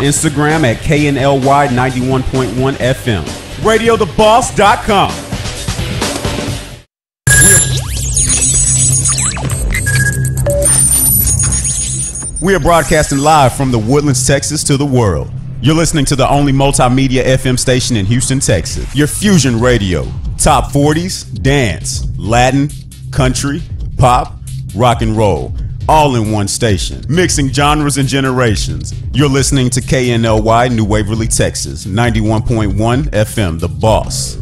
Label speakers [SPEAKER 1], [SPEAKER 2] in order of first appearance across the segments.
[SPEAKER 1] Instagram at KNLY 91.1 FM. RadioTheBoss.com. We are broadcasting live from the Woodlands, Texas to the world. You're listening to the only multimedia FM station in Houston, Texas. Your Fusion Radio. Top 40s, dance, Latin, country, pop, rock and roll. All in one station. Mixing genres and generations. You're listening to KNLY New Waverly, Texas. 91.1 FM, The Boss.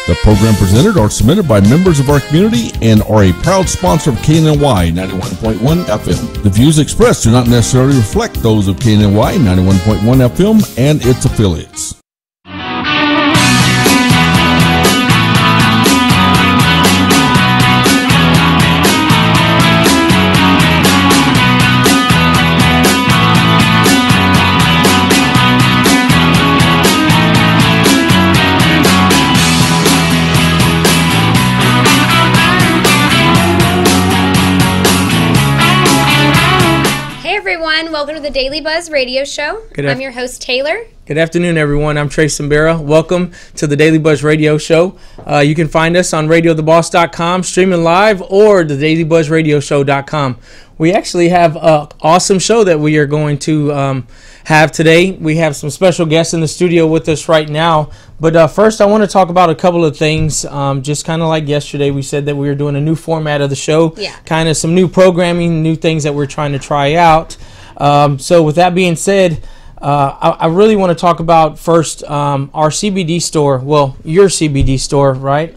[SPEAKER 2] The program presented are submitted by members of our community and are a proud sponsor of KNLY 91.1 FM. The views expressed do not necessarily reflect those of KNLY 91.1 FM and its affiliates.
[SPEAKER 3] Welcome to the Daily Buzz Radio Show. I'm your host, Taylor.
[SPEAKER 4] Good afternoon, everyone. I'm Trey Simbera. Welcome to the Daily Buzz Radio Show. You can find us on RadioTheBoss.com, streaming live, or the DailyBuzzRadioShow.com. We actually have an awesome show that we are going to have today. We have some special guests in the studio with us right now. But first, I want to talk about a couple of things. Just kind of like yesterday, we said that we were doing a new format of the show. Yeah. Kind of some new programming, new things that we're trying to try out. So with that being said, I really want to talk about first our CBD store. Well, your CBD store, right?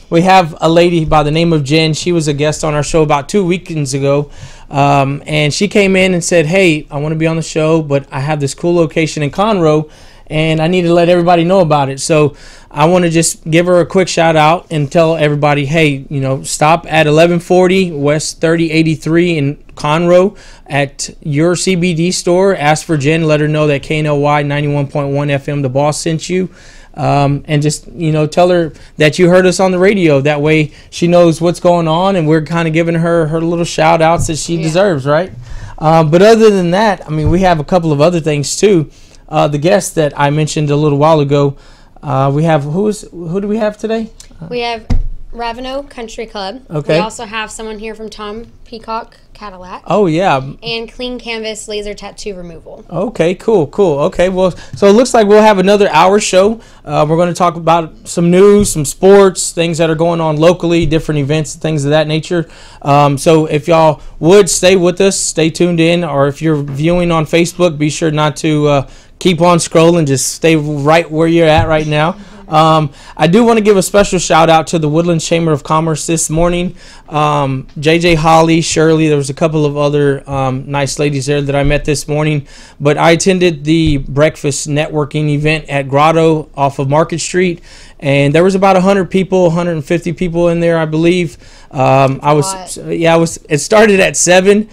[SPEAKER 4] We have a lady by the name of Jen. She was a guest on our show about 2 weekends ago. And she came in and said, hey, I want to be on the show, but I have this cool location in Conroe, and I need to let everybody know about it. So I want to just give her a quick shout out and tell everybody, hey, stop at 1140 West 3083 in Conroe at your CBD store. Ask for Jen. Let her know that KNLY 91.1 FM, The Boss, sent you. And just, tell her that you heard us on the radio. That way she knows what's going on, and we're kind of giving her little shout outs that she deserves, right? But other than that, we have a couple of other things too. The guest that I mentioned a little while ago, we have, who do we have today?
[SPEAKER 3] We have Ravenel Country Club.
[SPEAKER 4] Okay.
[SPEAKER 3] We also have someone here from Tom Peacock Cadillac.
[SPEAKER 4] Oh, yeah.
[SPEAKER 3] And Clean Canvas Laser Tattoo Removal.
[SPEAKER 4] Okay, cool. Okay, well, so it looks like we'll have another hour show. We're going to talk about some news, some sports, things that are going on locally, different events, things of that nature. So if y'all would stay with us, stay tuned in, or if you're viewing on Facebook, be sure not to keep on scrolling. Just stay right where you're at right now. I do want to give a special shout out to the Woodlands Chamber of Commerce this morning. JJ, Holly, Shirley, there was a couple of other nice ladies there that I met this morning. But I attended the breakfast networking event at Grotto off of Market Street, and there was about 100 people, 150 people in there, I believe. It started at 7.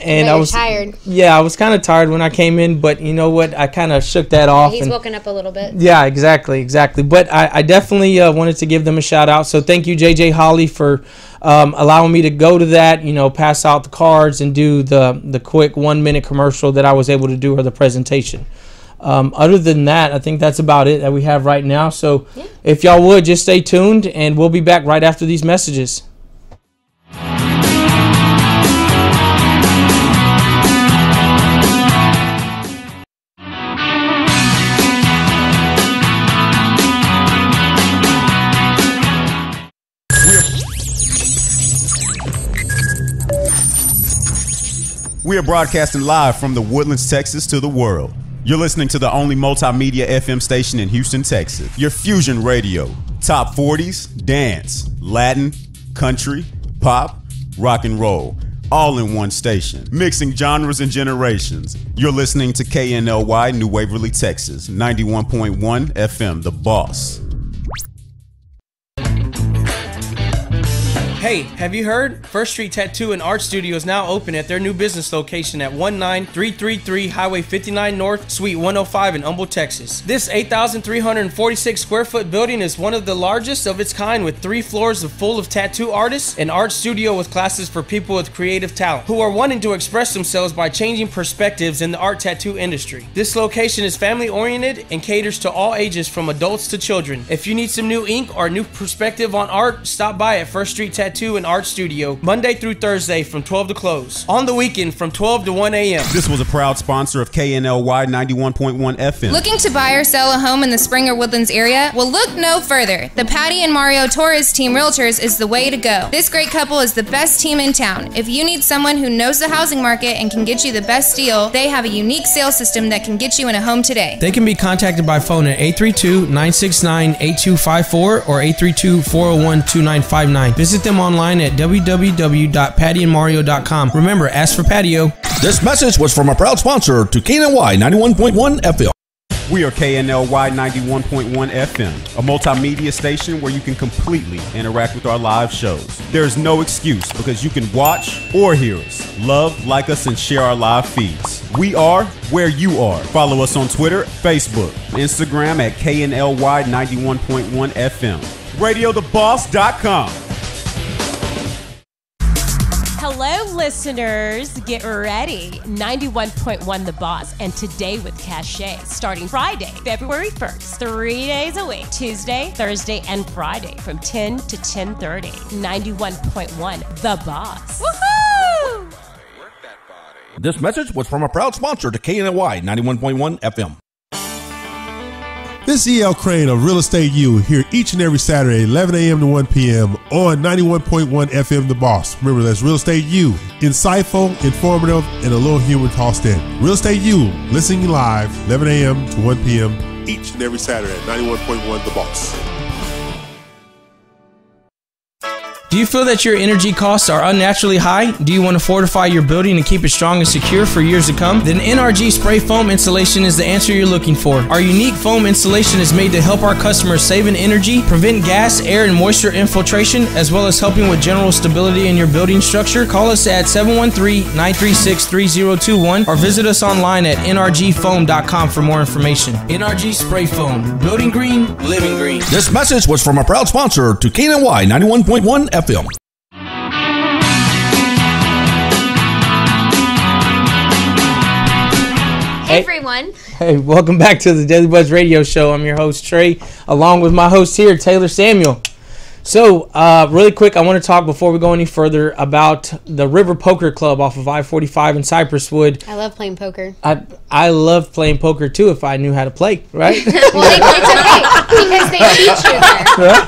[SPEAKER 4] And I was tired. Yeah, I was kind of tired when I came in, but you know what? I kind of shook that off.
[SPEAKER 3] He's woken up a little bit.
[SPEAKER 4] Yeah, exactly. But I definitely wanted to give them a shout out. So thank you, JJ Holly, for allowing me to go to that, pass out the cards and do the quick 1-minute commercial that I was able to do her the presentation. Other than that, I think that's about it that we have right now. So if y'all would, just stay tuned, and we'll be back right after these messages.
[SPEAKER 1] We are broadcasting live from the Woodlands, Texas to the world. You're listening to the only multimedia FM station in Houston, Texas. Your Fusion Radio. Top 40s, dance, Latin, country, pop, rock and roll. All in one station. Mixing genres and generations. You're listening to KNLY New Waverly, Texas. 91.1 FM, The Boss.
[SPEAKER 5] Hey, have you heard? First Street Tattoo and Art Studio is now open at their new business location at 19333 Highway 59 North, Suite 105 in Humble, Texas. This 8,346 square foot building is one of the largest of its kind, with 3 floors full of tattoo artists, an art studio with classes for people with creative talent who are wanting to express themselves by changing perspectives in the art tattoo industry. This location is family oriented and caters to all ages from adults to children. If you need some new ink or new perspective on art, stop by at First Street Tattoo and Art Studio Monday through Thursday from 12 to close. On the weekend from 12 to 1 a.m.
[SPEAKER 1] This was a proud sponsor of KNLY 91.1 FM.
[SPEAKER 6] Looking to buy or sell a home in the Springer Woodlands area? Well, look no further. The Patty and Mario Torres Team Realtors is the way to go. This great couple is the best team in town. If you need someone who knows the housing market and can get you the best deal, they have a unique sales system that can get you in a home today.
[SPEAKER 5] They can be contacted by phone at 832-969-8254 or 832-401-2959. Visit them online at www.pattyandmario.com. Remember, ask for patio.
[SPEAKER 2] This message was from a proud sponsor to KNLY 91.1 FM.
[SPEAKER 1] We are KNLY 91.1 FM, a multimedia station where you can completely interact with our live shows. There's no excuse because you can watch or hear us, love, like us, and share our live feeds. We are where you are. Follow us on Twitter, Facebook, Instagram at KNLY 91.1 FM. RadioTheBoss.com.
[SPEAKER 7] Hello, listeners. Get ready. 91.1 The Boss, and Today with Cachet, starting Friday, February 1st, 3 days a week, Tuesday, Thursday, and Friday from 10 to 10:30. 91.1 The Boss. Woohoo!
[SPEAKER 2] This message was from a proud sponsor to KNLY 91.1 FM.
[SPEAKER 8] This is E.L. Crane of Real Estate U here each and every Saturday, 11 a.m. to 1 p.m. on 91.1 FM The Boss. Remember, that's Real Estate U. Insightful, informative, and a little humor tossed in. Real Estate U, listening live, 11 a.m. to 1 p.m. each and every Saturday at 91.1 The Boss.
[SPEAKER 5] Do you feel that your energy costs are unnaturally high? Do you want to fortify your building and keep it strong and secure for years to come? Then NRG Spray Foam Installation is the answer you're looking for. Our unique foam installation is made to help our customers save in energy, prevent gas, air, and moisture infiltration, as well as helping with general stability in your building structure. Call us at 713-936-3021 or visit us online at nrgfoam.com for more information. NRG Spray Foam. Building green, living green.
[SPEAKER 2] This message was from a proud sponsor to KNLY 91.1 FM.
[SPEAKER 3] Hey everyone.
[SPEAKER 4] Hey, welcome back to the Daily Buzz Radio Show. I'm your host, Trey, along with my host here, Taylor Samuel. So, really quick, I want to talk before we go any further about the River Poker Club off of I-45 in Cypresswood.
[SPEAKER 3] I love playing poker.
[SPEAKER 4] I love playing poker too if I knew how to play, right?
[SPEAKER 3] Well, it's okay because they teach you there.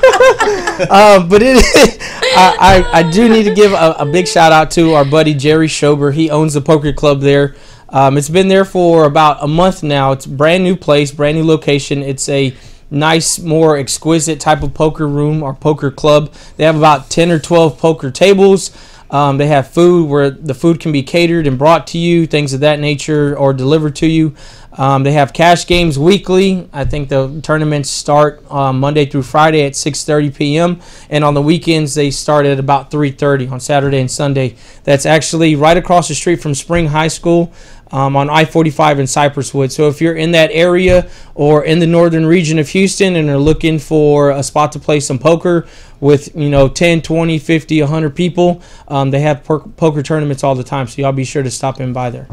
[SPEAKER 4] But I do need to give a big shout out to our buddy Jerry Schober. He owns the poker club there. It's been there for about a month now. It's a brand new place, brand new location. It's a nice, more exquisite type of poker room or poker club. They have about 10 or 12 poker tables. They have food where the food can be catered and brought to you, things of that nature, or delivered to you. They have cash games weekly. I think the tournaments start Monday through Friday at 6:30 p.m. And on the weekends, they start at about 3:30 on Saturday and Sunday. That's actually right across the street from Spring High School on I-45 in Cypresswood. So if you're in that area or in the northern region of Houston and are looking for a spot to play some poker with, 10, 20, 50, 100 people, they have poker tournaments all the time. So y'all be sure to stop in by there.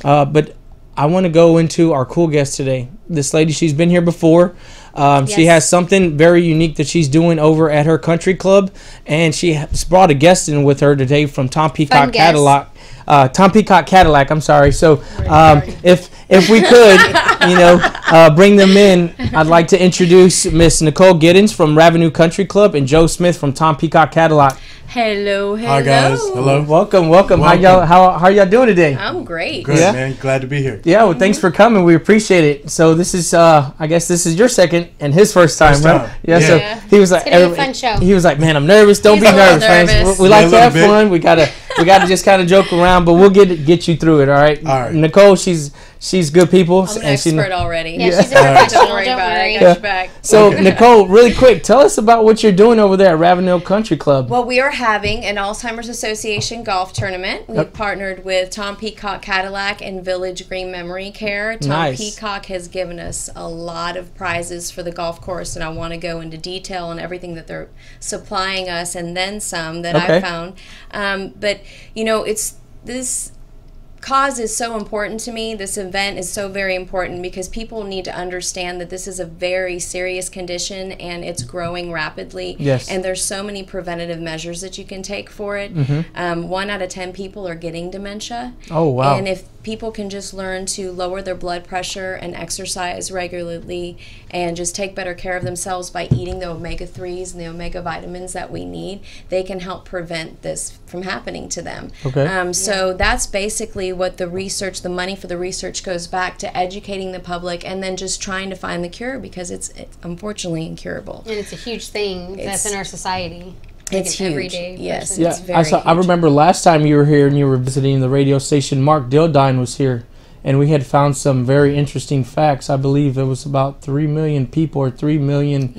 [SPEAKER 4] But I want to go into our cool guest today. This lady, she's been here before.
[SPEAKER 3] Yes.
[SPEAKER 4] She has something very unique that she's doing over at her country club, and she has brought a guest in with her today from Tom Peacock Cadillac. Tom Peacock Cadillac, I'm sorry. So if we could, bring them in, I'd like to introduce Miss Nicole Giddens from Ravenue Country Club and Joe Smith from Tom Peacock Cadillac.
[SPEAKER 9] Hello.
[SPEAKER 10] Hi guys. Hello.
[SPEAKER 4] Welcome. How are y'all doing today?
[SPEAKER 9] I'm great.
[SPEAKER 10] Good, man. Glad to be here.
[SPEAKER 4] Yeah, well, thanks for coming. We appreciate it. So this is, I guess this is your second and his first time, right? Yeah. So he was like,
[SPEAKER 3] it's gonna be a fun show.
[SPEAKER 4] He was like, man, I'm nervous. Don't be nervous, man. We like to have fun. We gotta we got to just kind of joke around, but we'll get you through it. All right.
[SPEAKER 10] All right.
[SPEAKER 4] Nicole, she's good people.
[SPEAKER 6] I'm an expert already.
[SPEAKER 3] Yeah, she's a professional.
[SPEAKER 6] Don't worry
[SPEAKER 3] Don't
[SPEAKER 6] about it. I
[SPEAKER 3] worry.
[SPEAKER 6] got your back.
[SPEAKER 4] So Nicole, really quick, tell us about what you're doing over there at Ravenel Country Club.
[SPEAKER 6] Well, we are having an Alzheimer's Association golf tournament. We've partnered with Tom Peacock Cadillac and Village Green Memory Care. Tom Peacock has given us a lot of prizes for the golf course, and I want to go into detail on everything that they're supplying us and then some that I found. But, you know, it's this cause is so important to me. This event is so very important because people need to understand that this is a very serious condition and it's growing rapidly.
[SPEAKER 4] Yes.
[SPEAKER 6] And there's so many preventative measures that you can take for it. 1 out of 10 people are getting dementia.
[SPEAKER 4] Oh, wow.
[SPEAKER 6] And if people can just learn to lower their blood pressure and exercise regularly and just take better care of themselves by eating the omega-3s and the omega vitamins that we need, they can help prevent this from happening to them. So that's basically what the research, the money for the research goes back to educating the public and then just trying to find the cure because it's unfortunately incurable.
[SPEAKER 3] And it's a huge thing that's in our society.
[SPEAKER 6] It's huge.
[SPEAKER 3] Everyday
[SPEAKER 6] Yes,
[SPEAKER 3] person.
[SPEAKER 6] it's very huge.
[SPEAKER 4] I remember last time you were here and you were visiting the radio station, Mark Dildine was here, and we had found some very interesting facts. I believe it was about 3 million people or 3 million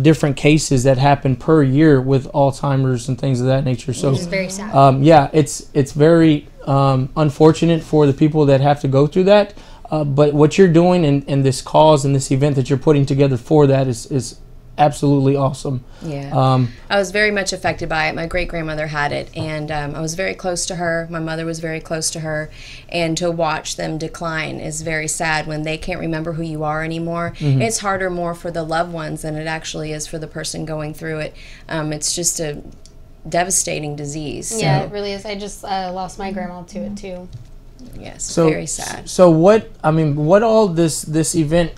[SPEAKER 4] different cases that happen per year with Alzheimer's and things of that nature. So,
[SPEAKER 3] which is very sad.
[SPEAKER 4] yeah, it's very unfortunate for the people that have to go through that. But what you're doing and this cause and this event that you're putting together for that is absolutely awesome.
[SPEAKER 6] Yeah. I was very much affected by it. My great-grandmother had it, and I was very close to her. My mother was very close to her, and to watch them decline is very sad when they can't remember who you are anymore. It's harder more for the loved ones than it actually is for the person going through it. It's just a devastating disease.
[SPEAKER 3] Yeah, it really is. I just lost my grandma to it too.
[SPEAKER 6] Yes,
[SPEAKER 4] so,
[SPEAKER 6] very sad.
[SPEAKER 4] So what all this event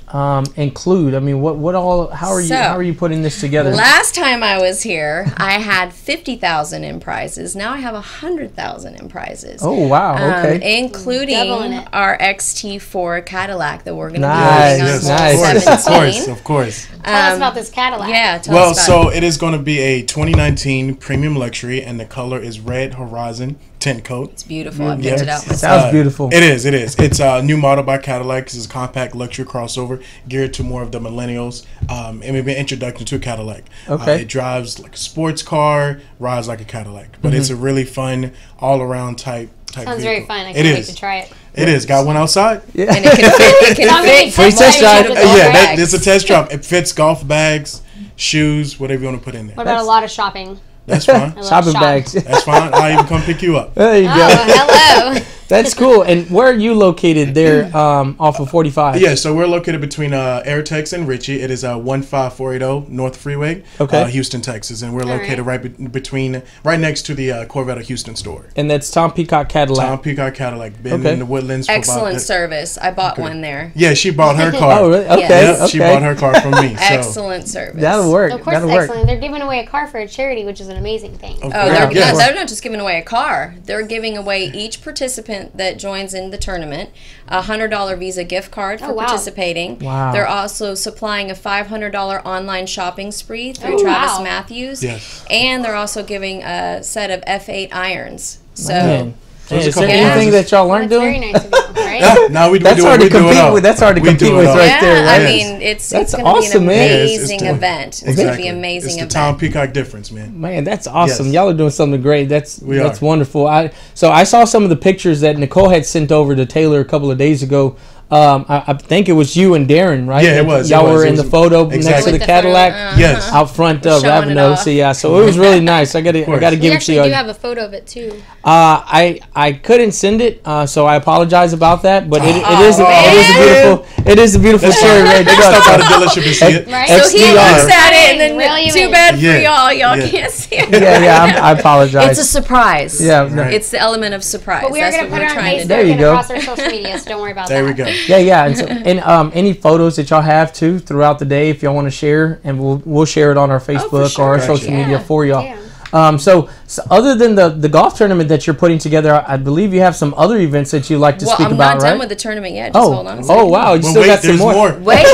[SPEAKER 4] include? I mean, what all? How are you putting this together?
[SPEAKER 6] Last time I was here, I had 50,000 in prizes. Now I have 100,000 in prizes.
[SPEAKER 4] Oh wow! Okay,
[SPEAKER 6] including our XT4 Cadillac that we're going to
[SPEAKER 4] be
[SPEAKER 6] doing on 17.
[SPEAKER 10] Of course.
[SPEAKER 3] Tell us about this Cadillac.
[SPEAKER 6] Yeah, tell us about
[SPEAKER 10] so it is going to be a 2019 premium luxury, and the color is Red Horizon tint coat.
[SPEAKER 6] It's beautiful. I picked it out myself.
[SPEAKER 4] Sounds beautiful.
[SPEAKER 10] It is. It's a new model by Cadillac. It's a compact luxury crossover geared to more of the millennials. And maybe an introduction to a Cadillac.
[SPEAKER 4] Okay.
[SPEAKER 10] It drives like a sports car, rides like a Cadillac. But it's a really fun, all-around type
[SPEAKER 3] Sounds
[SPEAKER 10] vehicle.
[SPEAKER 3] very fun. I can't wait to try it.
[SPEAKER 10] It is. Got one outside?
[SPEAKER 4] Yeah.
[SPEAKER 6] And it can fit.
[SPEAKER 4] Free test drive.
[SPEAKER 10] Yeah, it's a test drive. It fits golf bags, shoes, whatever you want to put in there.
[SPEAKER 3] What about a lot of shopping?
[SPEAKER 10] That's fine.
[SPEAKER 4] Shopping bags.
[SPEAKER 10] That's fine. I'll even come pick you up.
[SPEAKER 4] There you go.
[SPEAKER 3] Hello.
[SPEAKER 4] That's cool. And where are you located there off of 45?
[SPEAKER 10] Yeah, so we're located between Airtex and Ritchie. It is 15480 North Freeway, Houston, Texas. And we're located right next to the Corvette of Houston store.
[SPEAKER 4] And that's Tom Peacock Cadillac.
[SPEAKER 10] Tom Peacock Cadillac. Been in the Woodlands for
[SPEAKER 6] excellent service. I bought one there.
[SPEAKER 10] Yeah, she bought her car.
[SPEAKER 4] Oh, really? Okay.
[SPEAKER 10] Yep, she bought her car from me. So.
[SPEAKER 6] Excellent service.
[SPEAKER 4] That'll work.
[SPEAKER 3] Of course, excellent. They're giving away a car for a charity, which is an amazing thing.
[SPEAKER 6] They're not just giving away a car. They're giving away each participant that joins in the tournament a $100 Visa gift card for participating.
[SPEAKER 4] Wow.
[SPEAKER 6] They're also supplying a $500 online shopping spree through Travis Matthews.
[SPEAKER 10] Yes.
[SPEAKER 6] And they're also giving a set of F8 irons. So.
[SPEAKER 4] Man. Is there anything that y'all aren't doing?
[SPEAKER 3] Very nice of you, right?
[SPEAKER 10] No, we do
[SPEAKER 4] That's hard to compete with. That's hard to compete with right there, right?
[SPEAKER 6] I mean, it's going to be an amazing event. It's going to be an amazing event.
[SPEAKER 10] It's the Tom Peacock difference, man.
[SPEAKER 4] Man, that's awesome. Y'all are doing something great. That's
[SPEAKER 10] are.
[SPEAKER 4] Wonderful. So I saw some of the pictures that Nicole had sent over to Taylor a couple of days ago. I think it was you and Darren, right?
[SPEAKER 10] Yeah, it was.
[SPEAKER 4] Y'all were in the photo next to the Cadillac.
[SPEAKER 10] Yes.
[SPEAKER 4] Out front of Ravenel. So yeah, so it was really nice. I got to give it to you.
[SPEAKER 3] We actually do have a photo of it too.
[SPEAKER 4] I couldn't send it, so I apologize about that. But it is a beautiful cherry red truck.
[SPEAKER 10] Stop by the dealership and see it.
[SPEAKER 6] Right. So he looks at it, and then too bad for y'all can't see it.
[SPEAKER 4] Yeah, I apologize.
[SPEAKER 6] It's a surprise.
[SPEAKER 4] Yeah,
[SPEAKER 6] it's the element of surprise.
[SPEAKER 3] But we are going to put it on Facebook and across our social media, so don't worry about that.
[SPEAKER 10] There we go.
[SPEAKER 4] Yeah, and, so, and any photos that y'all have too throughout the day, if y'all want to share, and we'll share it on our Facebook or our social media for y'all. So So other than the golf tournament that you're putting together, I believe you have some other events that you like to speak about, right?
[SPEAKER 6] Well, I'm not done with the tournament yet. Just hold on a second.
[SPEAKER 4] Oh, wow. You still got some more.
[SPEAKER 6] Wait.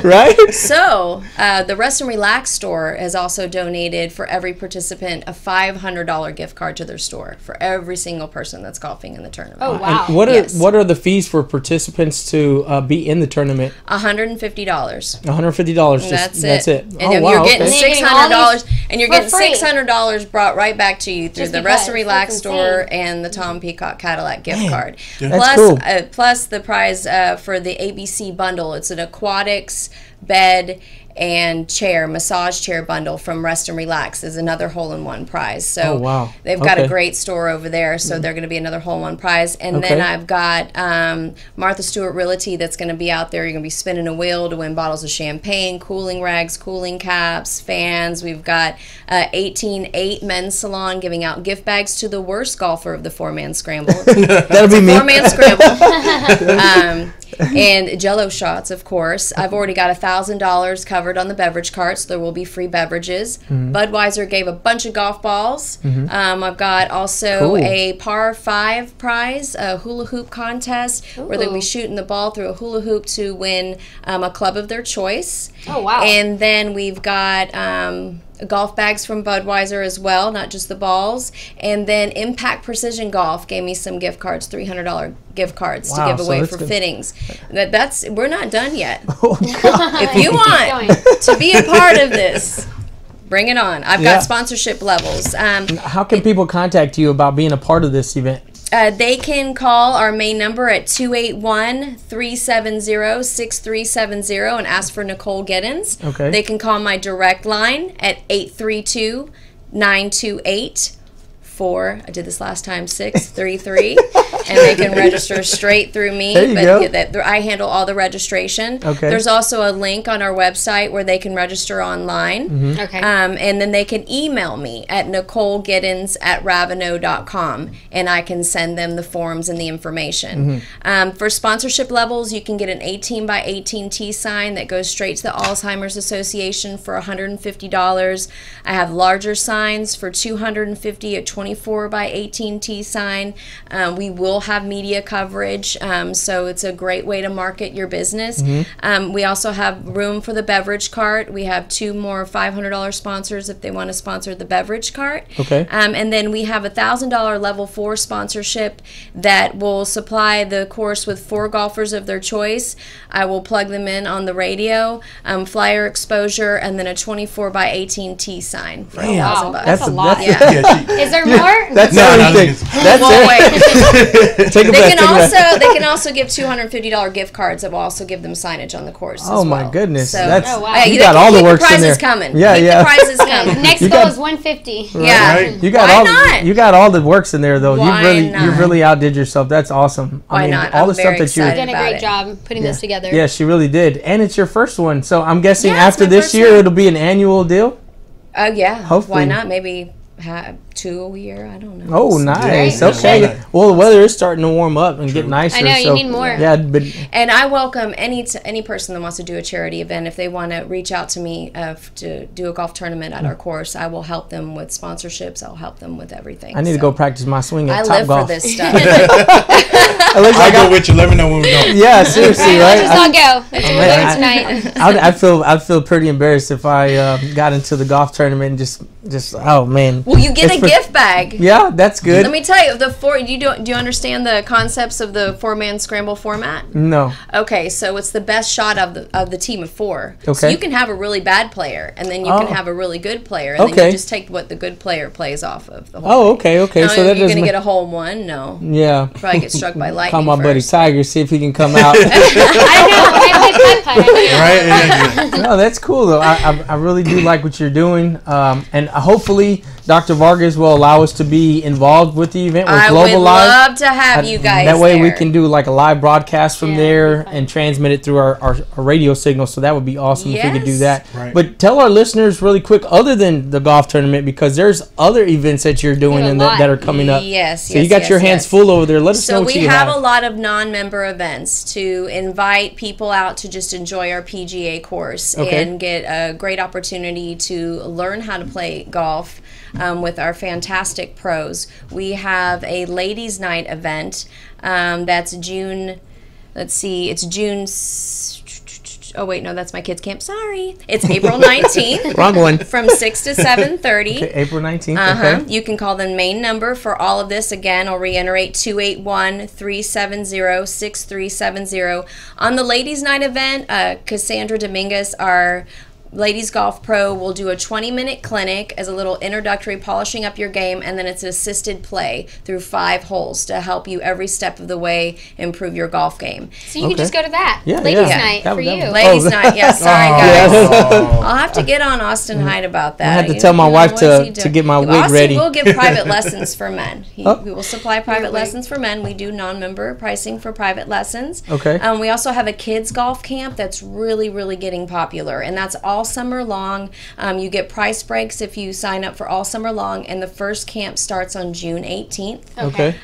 [SPEAKER 4] Right?
[SPEAKER 6] So, the Rest and Relax store has also donated for every participant a $500 gift card to their store for every single person that's golfing in the tournament.
[SPEAKER 3] Oh, wow.
[SPEAKER 4] And what are the fees for participants to be in the tournament?
[SPEAKER 6] $150.
[SPEAKER 4] $150.
[SPEAKER 6] That's it. And
[SPEAKER 4] Oh,
[SPEAKER 6] then
[SPEAKER 4] wow,
[SPEAKER 6] you're getting
[SPEAKER 4] okay.
[SPEAKER 6] $600, and you're getting
[SPEAKER 3] free.
[SPEAKER 6] $600 brought right back to you through
[SPEAKER 3] Just
[SPEAKER 6] the
[SPEAKER 3] because.
[SPEAKER 6] Rest and Relax
[SPEAKER 3] That's
[SPEAKER 6] store
[SPEAKER 3] insane.
[SPEAKER 6] and the Tom Peacock Cadillac gift
[SPEAKER 4] Man,
[SPEAKER 6] card.
[SPEAKER 4] that's cool.
[SPEAKER 6] Plus the prize for the ABC bundle. It's an aquatics, bed, and massage chair bundle from Rest and Relax is another hole-in-one prize. So
[SPEAKER 4] Oh, wow.
[SPEAKER 6] they've got
[SPEAKER 4] Okay.
[SPEAKER 6] a great store over there, so they're going to be another hole-in-one prize. And then
[SPEAKER 4] Okay.
[SPEAKER 6] I've got Martha Stewart Realty that's going to be out there. You're going to be spinning a wheel to win bottles of champagne, cooling rags, cooling caps, fans. We've got 18-8 Men's Salon giving out gift bags to the worst golfer of the four-man scramble.
[SPEAKER 4] That'll be me.
[SPEAKER 6] Four-man scramble. And Jell-O shots, of course. I've already got $1,000 covered on the beverage cart, so there will be free beverages. Budweiser gave a bunch of golf balls. I've got also
[SPEAKER 4] Cool.
[SPEAKER 6] a par 5 prize, a hula hoop contest, where they'll be shooting the ball through a hula hoop to win a club of their choice.
[SPEAKER 3] Oh, wow.
[SPEAKER 6] And then we've got golf bags from Budweiser as well, not just the balls. And then Impact Precision Golf gave me some gift cards, $300 gift cards
[SPEAKER 4] Wow,
[SPEAKER 6] to give
[SPEAKER 4] so
[SPEAKER 6] away
[SPEAKER 4] that's
[SPEAKER 6] for
[SPEAKER 4] good.
[SPEAKER 6] fittings. We're not done yet.
[SPEAKER 4] Oh,
[SPEAKER 6] If you want to be a part of this, bring it on. I've
[SPEAKER 4] Yeah.
[SPEAKER 6] got sponsorship levels.
[SPEAKER 4] How can people contact you about being a part of this event?
[SPEAKER 6] They can call our main number at 281-370-6370 and ask for Nicole Giddens.
[SPEAKER 4] Okay.
[SPEAKER 6] They can call my direct line at 832-928-4. I did this last time, 633. And they can register straight through me.
[SPEAKER 4] There you go.
[SPEAKER 6] I handle all the registration.
[SPEAKER 4] Okay.
[SPEAKER 6] There's also a link on our website where they can register online.
[SPEAKER 4] Mm-hmm.
[SPEAKER 3] Okay.
[SPEAKER 6] And then they can email me at NicoleGiddens@raveno.com, and I can send them the forms and the information. For sponsorship levels, you can get an 18 by 18 T sign that goes straight to the Alzheimer's Association for $150. I have larger signs for $250, a 24 by 18 T sign. We will have media coverage, so it's a great way to market your business. We also have room for the beverage cart. We have 2 more $500 sponsors if they want to sponsor the beverage cart.
[SPEAKER 4] Okay.
[SPEAKER 6] And then we have a $1,000 level 4 sponsorship that will supply the course with 4 golfers of their choice. I will plug them in on the radio, flyer exposure, and then a 24 by 18 T sign for $1,000.
[SPEAKER 3] That's a lot.
[SPEAKER 6] Yeah.
[SPEAKER 3] Is there more?
[SPEAKER 4] That's
[SPEAKER 10] No,
[SPEAKER 4] everything. That's
[SPEAKER 6] Well,
[SPEAKER 4] it.
[SPEAKER 6] wait.
[SPEAKER 4] Take a
[SPEAKER 6] They
[SPEAKER 4] breath.
[SPEAKER 6] they can also give $250 gift cards that will also give them signage on the course.
[SPEAKER 4] Oh,
[SPEAKER 6] as
[SPEAKER 4] my
[SPEAKER 6] well.
[SPEAKER 4] goodness.
[SPEAKER 6] So,
[SPEAKER 4] That's
[SPEAKER 3] Oh, wow.
[SPEAKER 6] yeah,
[SPEAKER 4] you
[SPEAKER 6] they
[SPEAKER 4] got
[SPEAKER 6] can
[SPEAKER 4] all the
[SPEAKER 6] keep
[SPEAKER 4] works in
[SPEAKER 6] prizes
[SPEAKER 4] there.
[SPEAKER 6] coming.
[SPEAKER 4] Yeah,
[SPEAKER 6] Keep
[SPEAKER 4] yeah.
[SPEAKER 6] the prizes
[SPEAKER 3] Yeah,
[SPEAKER 6] coming.
[SPEAKER 3] the next
[SPEAKER 4] You
[SPEAKER 3] goal
[SPEAKER 4] got-
[SPEAKER 3] is 150.
[SPEAKER 6] Yeah.
[SPEAKER 10] Right.
[SPEAKER 4] You got
[SPEAKER 6] Why
[SPEAKER 4] all
[SPEAKER 6] not?
[SPEAKER 4] you got all the works in there though.
[SPEAKER 6] Why
[SPEAKER 4] you
[SPEAKER 6] not?
[SPEAKER 4] really outdid yourself. That's awesome.
[SPEAKER 6] Why not?
[SPEAKER 4] All
[SPEAKER 6] I'm
[SPEAKER 4] the stuff
[SPEAKER 6] very
[SPEAKER 4] that you
[SPEAKER 3] You've
[SPEAKER 6] excited.
[SPEAKER 3] done a
[SPEAKER 6] about
[SPEAKER 3] great
[SPEAKER 6] it.
[SPEAKER 3] job putting this together.
[SPEAKER 4] Yeah, she really did. And it's your first one. So I'm guessing
[SPEAKER 6] Yeah, it's
[SPEAKER 4] after
[SPEAKER 6] my
[SPEAKER 4] this
[SPEAKER 6] first
[SPEAKER 4] year
[SPEAKER 6] one.
[SPEAKER 4] it'll be an annual deal?
[SPEAKER 6] Oh yeah.
[SPEAKER 4] Hopefully.
[SPEAKER 6] Why not? Maybe 2 a year. I don't know.
[SPEAKER 4] Oh, nice.
[SPEAKER 10] Great.
[SPEAKER 4] Okay.
[SPEAKER 10] Yeah.
[SPEAKER 4] Well, the weather is starting to warm up and get nicer.
[SPEAKER 3] I know, you
[SPEAKER 4] so,
[SPEAKER 3] need more.
[SPEAKER 4] Yeah, but
[SPEAKER 6] And I welcome any person that wants to do a charity event. If they want to reach out to me to do a golf tournament at our course, I will help them with sponsorships. I'll help them with everything.
[SPEAKER 4] I need to go practice my swing at
[SPEAKER 6] I
[SPEAKER 4] Top
[SPEAKER 6] live
[SPEAKER 4] Golf.
[SPEAKER 6] for this stuff.
[SPEAKER 10] I'll go with you. Let me know when we go.
[SPEAKER 4] Yeah, seriously, right?
[SPEAKER 3] Let's all go. That's what we're
[SPEAKER 4] man,
[SPEAKER 3] doing tonight.
[SPEAKER 4] I'd feel pretty embarrassed if I got into the golf tournament and just oh man.
[SPEAKER 6] Well, you get
[SPEAKER 4] It's
[SPEAKER 6] a
[SPEAKER 4] for-
[SPEAKER 6] gift bag.
[SPEAKER 4] Yeah, that's good.
[SPEAKER 6] Let me tell you, do you understand the concepts of the 4-man scramble format?
[SPEAKER 4] No.
[SPEAKER 6] Okay, so it's the best shot of the team of 4. So
[SPEAKER 4] Okay.
[SPEAKER 6] you can have a really bad player, and then you
[SPEAKER 4] Oh.
[SPEAKER 6] can have a really good player, and then
[SPEAKER 4] Okay.
[SPEAKER 6] you just take what the good player plays off of the whole
[SPEAKER 4] Oh,
[SPEAKER 6] thing.
[SPEAKER 4] okay.
[SPEAKER 6] Now,
[SPEAKER 4] So that
[SPEAKER 6] you're
[SPEAKER 4] doesn't.
[SPEAKER 6] gonna get a hole in one? No.
[SPEAKER 4] Yeah.
[SPEAKER 6] Probably get struck by lightning.
[SPEAKER 4] Call my buddy
[SPEAKER 6] first.
[SPEAKER 4] Tiger, see if he can come out.
[SPEAKER 3] I know. I played putt-putt. I know.
[SPEAKER 10] Right? Yeah.
[SPEAKER 4] No, that's cool though. I really do like what you're doing, and hopefully Dr. Vargas will allow us to be involved with the event with
[SPEAKER 6] I
[SPEAKER 4] Global
[SPEAKER 6] would
[SPEAKER 4] Live.
[SPEAKER 6] love to have you guys.
[SPEAKER 4] That way we
[SPEAKER 6] there.
[SPEAKER 4] can do like a live broadcast from
[SPEAKER 3] Yeah,
[SPEAKER 4] there
[SPEAKER 3] that'd be fun.
[SPEAKER 4] and transmit it through our radio signal. So that would be awesome if we could do
[SPEAKER 6] Yes.
[SPEAKER 4] that.
[SPEAKER 10] Right.
[SPEAKER 4] But tell our listeners really quick, other than the golf tournament, because there's other events that you're doing
[SPEAKER 3] You have a
[SPEAKER 4] and
[SPEAKER 3] lot.
[SPEAKER 4] that are coming up.
[SPEAKER 6] Yes,
[SPEAKER 4] So you
[SPEAKER 6] yes,
[SPEAKER 4] got
[SPEAKER 6] yes,
[SPEAKER 4] your hands
[SPEAKER 6] yes.
[SPEAKER 4] full over there. Let us know
[SPEAKER 6] So
[SPEAKER 4] what
[SPEAKER 6] we
[SPEAKER 4] you
[SPEAKER 6] have a lot of non-member events to invite people out to just enjoy our PGA course
[SPEAKER 4] Okay.
[SPEAKER 6] and get a great opportunity to learn how to play golf.
[SPEAKER 9] with our fantastic pros. We have a ladies' night event that's June. Let's see, it's June. Oh wait, no, that's my kids' camp. Sorry, it's April 19th.
[SPEAKER 4] Wrong one.
[SPEAKER 9] From 6 to 7:30.
[SPEAKER 4] Okay, April 19th. Okay.
[SPEAKER 9] You can call the main number for all of this. Again, I'll reiterate 281-370-6370. On the ladies' night event, Cassandra Dominguez, our ladies golf pro, will do a 20-minute clinic as a little introductory polishing up your game, and then it's an assisted play through 5 holes to help you every step of the way improve your golf game.
[SPEAKER 3] So you can just go to that.
[SPEAKER 4] Yeah,
[SPEAKER 3] ladies night for you.
[SPEAKER 9] Ladies night, yeah, sorry guys. I'll have to get on Austin Hyde about that.
[SPEAKER 4] I had to tell my wife to get my wig
[SPEAKER 9] Austin
[SPEAKER 4] ready.
[SPEAKER 9] will give private lessons for men. We will supply private lessons for men. We do non-member pricing for private lessons.
[SPEAKER 4] Okay.
[SPEAKER 9] We also have a kids golf camp that's really, really getting popular, and that's all summer long. You get price breaks if you sign up for all summer long, and the first camp starts on June 18th.
[SPEAKER 4] Okay.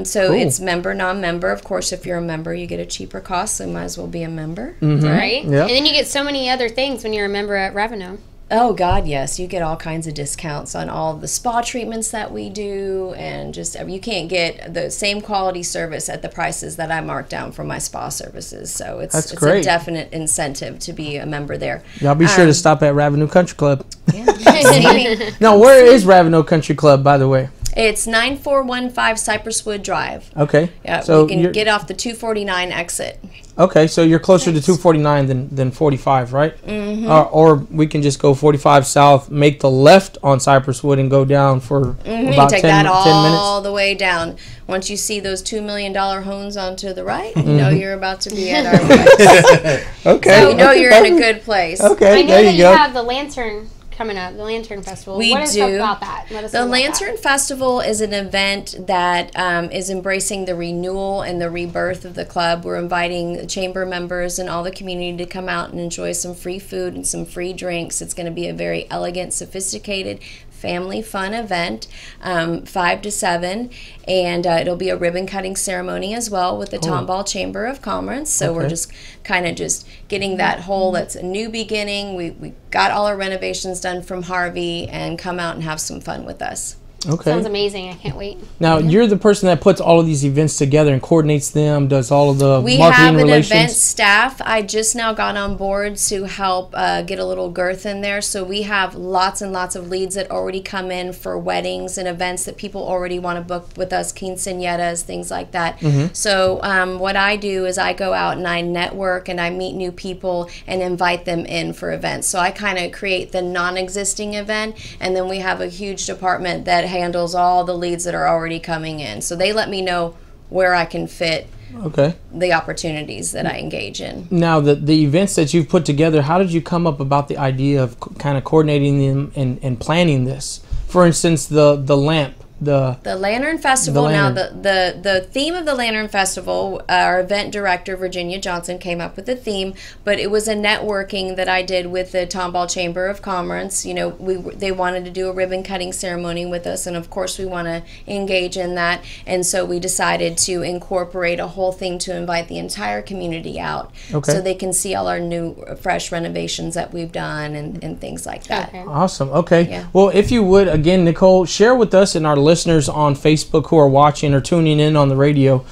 [SPEAKER 9] So
[SPEAKER 4] Cool.
[SPEAKER 9] it's member, non-member. Of course, if you're a member, you get a cheaper cost, so you might as well be a member.
[SPEAKER 3] Right?
[SPEAKER 4] Yep.
[SPEAKER 3] And then you get so many other things when you're a member at Revenue.
[SPEAKER 9] Oh God, yes! You get all kinds of discounts on all the spa treatments that we do, and just you can't get the same quality service at the prices that I mark down for my spa services. So it's
[SPEAKER 4] great.
[SPEAKER 9] a definite incentive to be a member there.
[SPEAKER 4] Y'all be sure to stop at Ravenel Country Club.
[SPEAKER 9] Yeah. See me.
[SPEAKER 4] Now, where is Ravenel Country Club, by the way?
[SPEAKER 9] It's 9415 Cypresswood Drive.
[SPEAKER 4] Okay.
[SPEAKER 9] Yeah,
[SPEAKER 4] So
[SPEAKER 9] you can
[SPEAKER 4] you're-
[SPEAKER 9] get off the 249 exit.
[SPEAKER 4] Okay, so you're closer to 249 than 45, right? Mm-hmm. Or we can just go 45 south, make the left on Cypresswood, and go down for about
[SPEAKER 9] Take
[SPEAKER 4] 10
[SPEAKER 9] that all
[SPEAKER 4] 10 minutes.
[SPEAKER 9] the way down. Once you see those $2 million homes onto the right, you know you're about to be at our place.
[SPEAKER 4] Okay.
[SPEAKER 9] So you know you're in a good place.
[SPEAKER 4] Okay,
[SPEAKER 3] I know
[SPEAKER 4] there
[SPEAKER 3] that
[SPEAKER 4] you
[SPEAKER 3] you
[SPEAKER 4] go.
[SPEAKER 3] have the Lantern coming up, the Lantern Festival.
[SPEAKER 9] We
[SPEAKER 3] what is
[SPEAKER 9] do.
[SPEAKER 3] about that? Let us
[SPEAKER 9] The
[SPEAKER 3] know about
[SPEAKER 9] Lantern
[SPEAKER 3] that.
[SPEAKER 9] Festival is an event that is embracing the renewal and the rebirth of the club. We're inviting chamber members and all the community to come out and enjoy some free food and some free drinks. It's going to be a very elegant, sophisticated, family fun event, 5 to 7, and it'll be a ribbon cutting ceremony as well with the Tomball Chamber of Commerce. So we're just kind of just getting that whole, that's a new beginning. We got all our renovations done from Harvey, and come out and have some fun with us.
[SPEAKER 4] Okay.
[SPEAKER 3] Sounds amazing. I can't wait.
[SPEAKER 4] Now, you're the person that puts all of these events together and coordinates them, does all of the
[SPEAKER 9] We
[SPEAKER 4] marketing
[SPEAKER 9] have an
[SPEAKER 4] relations.
[SPEAKER 9] event staff. I just now got on board to help get a little girth in there. So we have lots and lots of leads that already come in for weddings and events that people already want to book with us, quinceañeras, things like that. So what I do is I go out and I network and I meet new people and invite them in for events. So I kind of create the non-existing event, and then we have a huge department that handles all the leads that are already coming in. So they let me know where I can fit the opportunities that I engage in.
[SPEAKER 4] Now, the events that you've put together, how did you come up about the idea of kind of coordinating them and planning this? For instance, the lamp. The
[SPEAKER 9] Lantern Festival.
[SPEAKER 4] The
[SPEAKER 9] Now
[SPEAKER 4] Lantern.
[SPEAKER 9] the theme of the Lantern Festival, our event director Virginia Johnson came up with the theme, but it was a networking that I did with the Tomball Chamber of Commerce. You know, they wanted to do a ribbon cutting ceremony with us, and of course we want to engage in that, and so we decided to incorporate a whole thing to invite the entire community out, so they can see all our new fresh renovations that we've done and things like that.
[SPEAKER 3] Okay.
[SPEAKER 4] Awesome. Okay.
[SPEAKER 9] Yeah.
[SPEAKER 4] Well, if you would, again, Nicole, share with us and our listeners on Facebook who are watching or tuning in on the radio,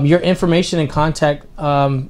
[SPEAKER 4] your information and contact,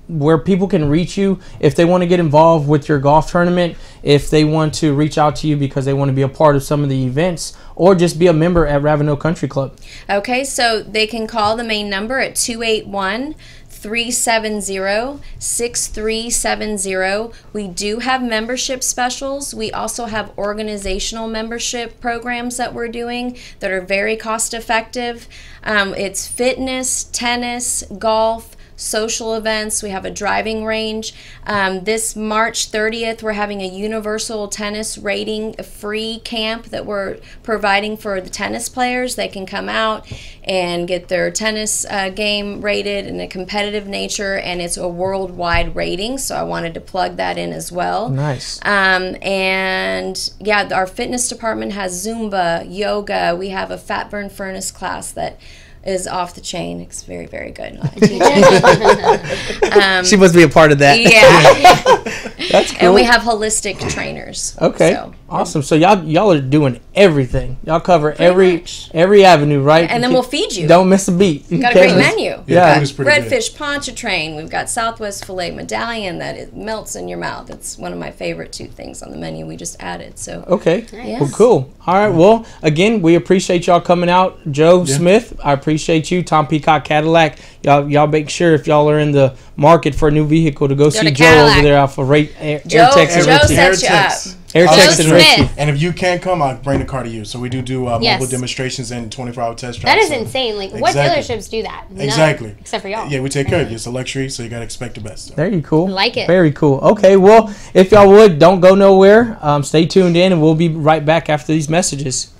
[SPEAKER 4] where people can reach you if they want to get involved with your golf tournament, if they want to reach out to you because they want to be a part of some of the events, or just be a member at Ravenel Country Club.
[SPEAKER 9] Okay, so they can call the main number at 281-370-6370. We do have membership specials. We also have organizational membership programs that we're doing that are very cost effective. It's fitness, tennis, golf, social events. We have a driving range. This March 30th, we're having a universal tennis rating free camp that we're providing for the tennis players. They can come out and get their tennis game rated in a competitive nature, and it's a worldwide rating, so I wanted to plug that in as well.
[SPEAKER 4] Nice.
[SPEAKER 9] And yeah, our fitness department has Zumba, yoga. We have a fat burn furnace class that is off the chain. It's very, very good. I teach it.
[SPEAKER 4] She must be a part of that.
[SPEAKER 9] Yeah.
[SPEAKER 4] That's cool.
[SPEAKER 9] And we have holistic trainers.
[SPEAKER 4] Okay.
[SPEAKER 9] So,
[SPEAKER 4] Awesome. So y'all are doing everything. Y'all cover
[SPEAKER 9] Pretty
[SPEAKER 4] every avenue, right?
[SPEAKER 9] And then we'll feed you.
[SPEAKER 4] Don't miss a beat.
[SPEAKER 9] We've got a great menu.
[SPEAKER 10] Yeah,
[SPEAKER 9] We've got
[SPEAKER 10] pretty
[SPEAKER 9] redfish pontchartrain. We've got Southwest filet medallion that melts in your mouth. It's one of my favorite 2 things on the menu we just added. So
[SPEAKER 4] okay.
[SPEAKER 9] Yes.
[SPEAKER 4] Well, cool. All right. Well, again, we appreciate y'all coming out. Joe Smith, I appreciate you. Tom Peacock Cadillac. Y'all make sure if y'all are in the market for a new vehicle to go see Joe
[SPEAKER 9] Cadillac.
[SPEAKER 4] over there off of Air
[SPEAKER 9] Joe
[SPEAKER 4] Texas.
[SPEAKER 9] Joe sets you up.
[SPEAKER 4] Air Texas and Richie.
[SPEAKER 10] And if you can't come, I'll bring the car to you. So we do mobile demonstrations and 24-hour test drives.
[SPEAKER 3] That is insane. Like, what dealerships do that? None,
[SPEAKER 10] exactly.
[SPEAKER 3] Except for y'all.
[SPEAKER 10] Yeah, we take care of you. It's a luxury, so you got to expect the best. So.
[SPEAKER 4] Very cool.
[SPEAKER 3] Like it.
[SPEAKER 4] Very cool. Okay, well, if y'all would, don't go nowhere. Stay tuned in, and we'll be right back after these messages.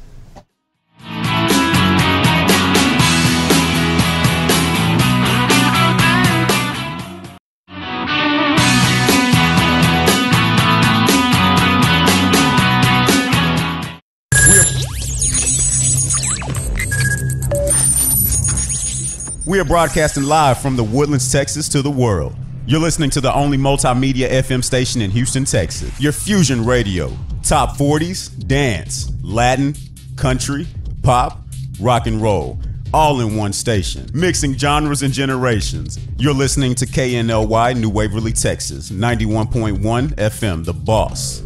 [SPEAKER 1] We are broadcasting live from the Woodlands, Texas to the world. You're listening to the only multimedia FM station in Houston, Texas. Your fusion radio. Top 40s, dance, Latin, country, pop, rock and roll. All in one station. Mixing genres and generations. You're listening to KNLY, New Waverly, Texas. 91.1 FM, The Boss.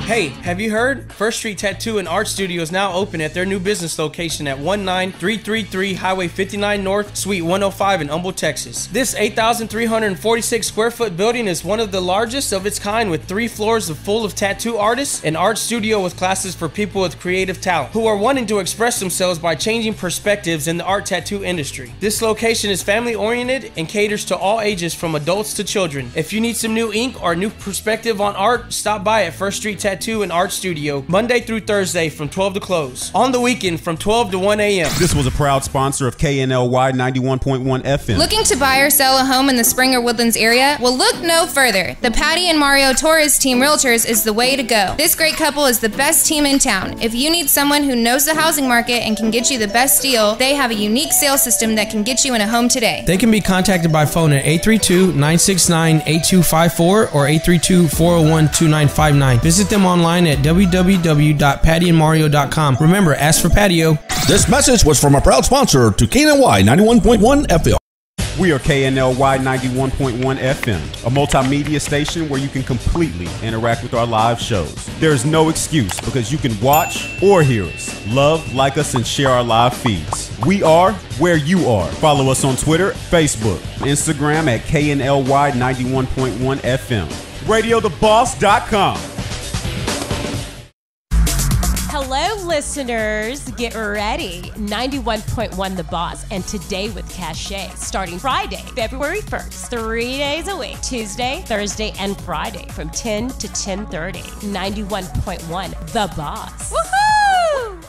[SPEAKER 5] Hey, have you heard? First Street Tattoo and Art Studio is now open at their new business location at 19333 Highway 59 North, Suite 105 in Humble, Texas. This 8,346 square foot building is one of the largest of its kind, with 3 floors full of tattoo artists, an art studio with classes for people with creative talent who are wanting to express themselves by changing perspectives in the art tattoo industry. This location is family oriented and caters to all ages from adults to children. If you need some new ink or new perspective on art, stop by at First Street Tattoo and Art Studio Monday through Thursday from 12 to close. On the weekend from 12 to 1 a.m.
[SPEAKER 1] This was a proud sponsor of KNLY 91.1 FM.
[SPEAKER 6] Looking to buy or sell a home in the Springer Woodlands area? Well, look no further. The Patty and Mario Torres Team Realtors is the way to go. This great couple is the best team in town. If you need someone who knows the housing market and can get you the best deal, they have a unique sales system that can get you in a home today.
[SPEAKER 5] They can be contacted by phone at 832-969-8254 or 832-401-2959. Visit them online at www.pattyandmario.com. Remember, ask for patio.
[SPEAKER 2] This message was from a proud sponsor to KNLY 91.1 FM.
[SPEAKER 1] We are KNLY 91.1 FM, a multimedia station where you can completely interact with our live shows. There's no excuse because you can watch or hear us, love, like us, and share our live feeds. We are where you are. Follow us on Twitter, Facebook, Instagram at KNLY 91.1 FM. RadioTheBoss.com.
[SPEAKER 7] Hello, listeners. Get ready. 91.1 The Boss, and Today with Cachet, starting Friday, February 1st, 3 days a week, Tuesday, Thursday, and Friday from 10 to 10:30. 91.1 The Boss. Woohoo!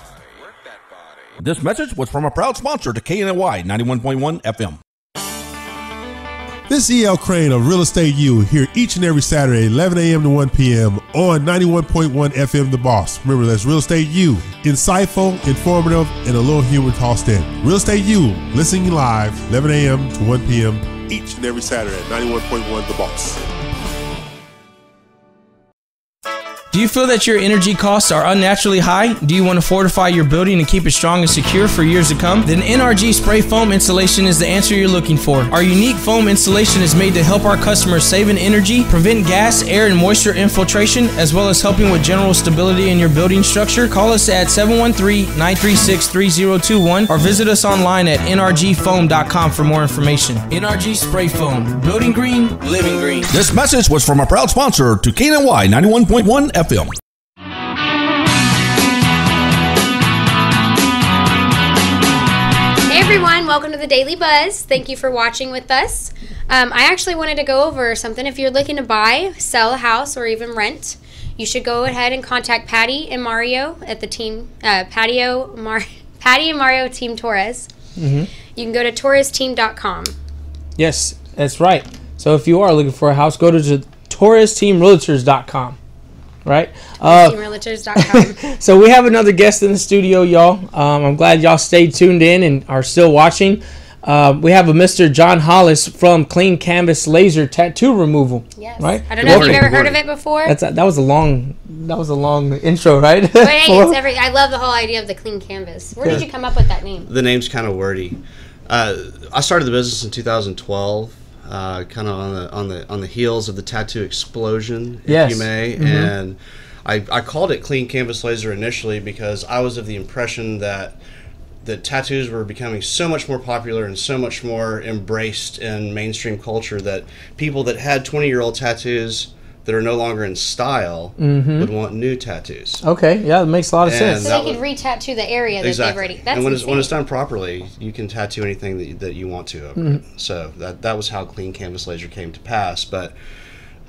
[SPEAKER 2] This message was from a proud sponsor to KNLY 91.1 FM.
[SPEAKER 8] This is E.L. Crane of Real Estate U here each and every Saturday, 11 a.m. to 1 p.m. on 91.1 FM The Boss. Remember, that's Real Estate U. Insightful, informative, and a little humor tossed in. Real Estate U, listening live, 11 a.m. to 1 p.m. each and every Saturday at 91.1 The Boss.
[SPEAKER 5] Do you feel that your energy costs are unnaturally high? Do you want to fortify your building and keep it strong and secure for years to come? Then NRG Spray Foam Installation is the answer you're looking for. Our unique foam installation is made to help our customers save in energy, prevent gas, air, and moisture infiltration, as well as helping with general stability in your building structure. Call us at 713-936-3021 or visit us online at nrgfoam.com for more information. NRG Spray Foam. Building green, living green.
[SPEAKER 2] This message was from a proud sponsor to KNLY 91.1 FM.
[SPEAKER 3] Hey everyone, welcome to the Daily Buzz. Thank you for watching with us. I actually wanted to go over something. If you're looking to buy, sell a house, or even rent, you should go ahead and contact Patty and Mario at the team, Patty and Mario Team Torres. Mm-hmm. You can go to torresteam.com.
[SPEAKER 4] Yes, that's right. So if you are looking for a house, go to torresteamrealtors.com. Right?
[SPEAKER 3] TeamRealtors.com.
[SPEAKER 4] So we have another guest in the studio, y'all. I'm glad y'all stayed tuned in and are still watching. We have a Mr. John Hollis from Clean Canvas Laser Tattoo Removal.
[SPEAKER 3] Yes.
[SPEAKER 4] Right?
[SPEAKER 3] I don't know if you've ever heard of it before.
[SPEAKER 4] That was a long intro, right?
[SPEAKER 3] But hey, I love the whole idea of the clean canvas. Where did you come up with that name?
[SPEAKER 11] The name's kind of wordy. I started the business in 2012, kind of on the heels of the tattoo explosion, if you may, and I called it Clean Canvas Laser initially because I was of the impression that tattoos were becoming so much more popular and so much more embraced in mainstream culture that people that had 20-year-old tattoos that are no longer in style would want new tattoos.
[SPEAKER 4] Okay, yeah, that makes a lot of sense.
[SPEAKER 3] So they could re-tattoo the area that they've already. That's
[SPEAKER 11] and when it's done properly, you can tattoo anything that you want to over it. So that was how Clean Canvas Laser came to pass. But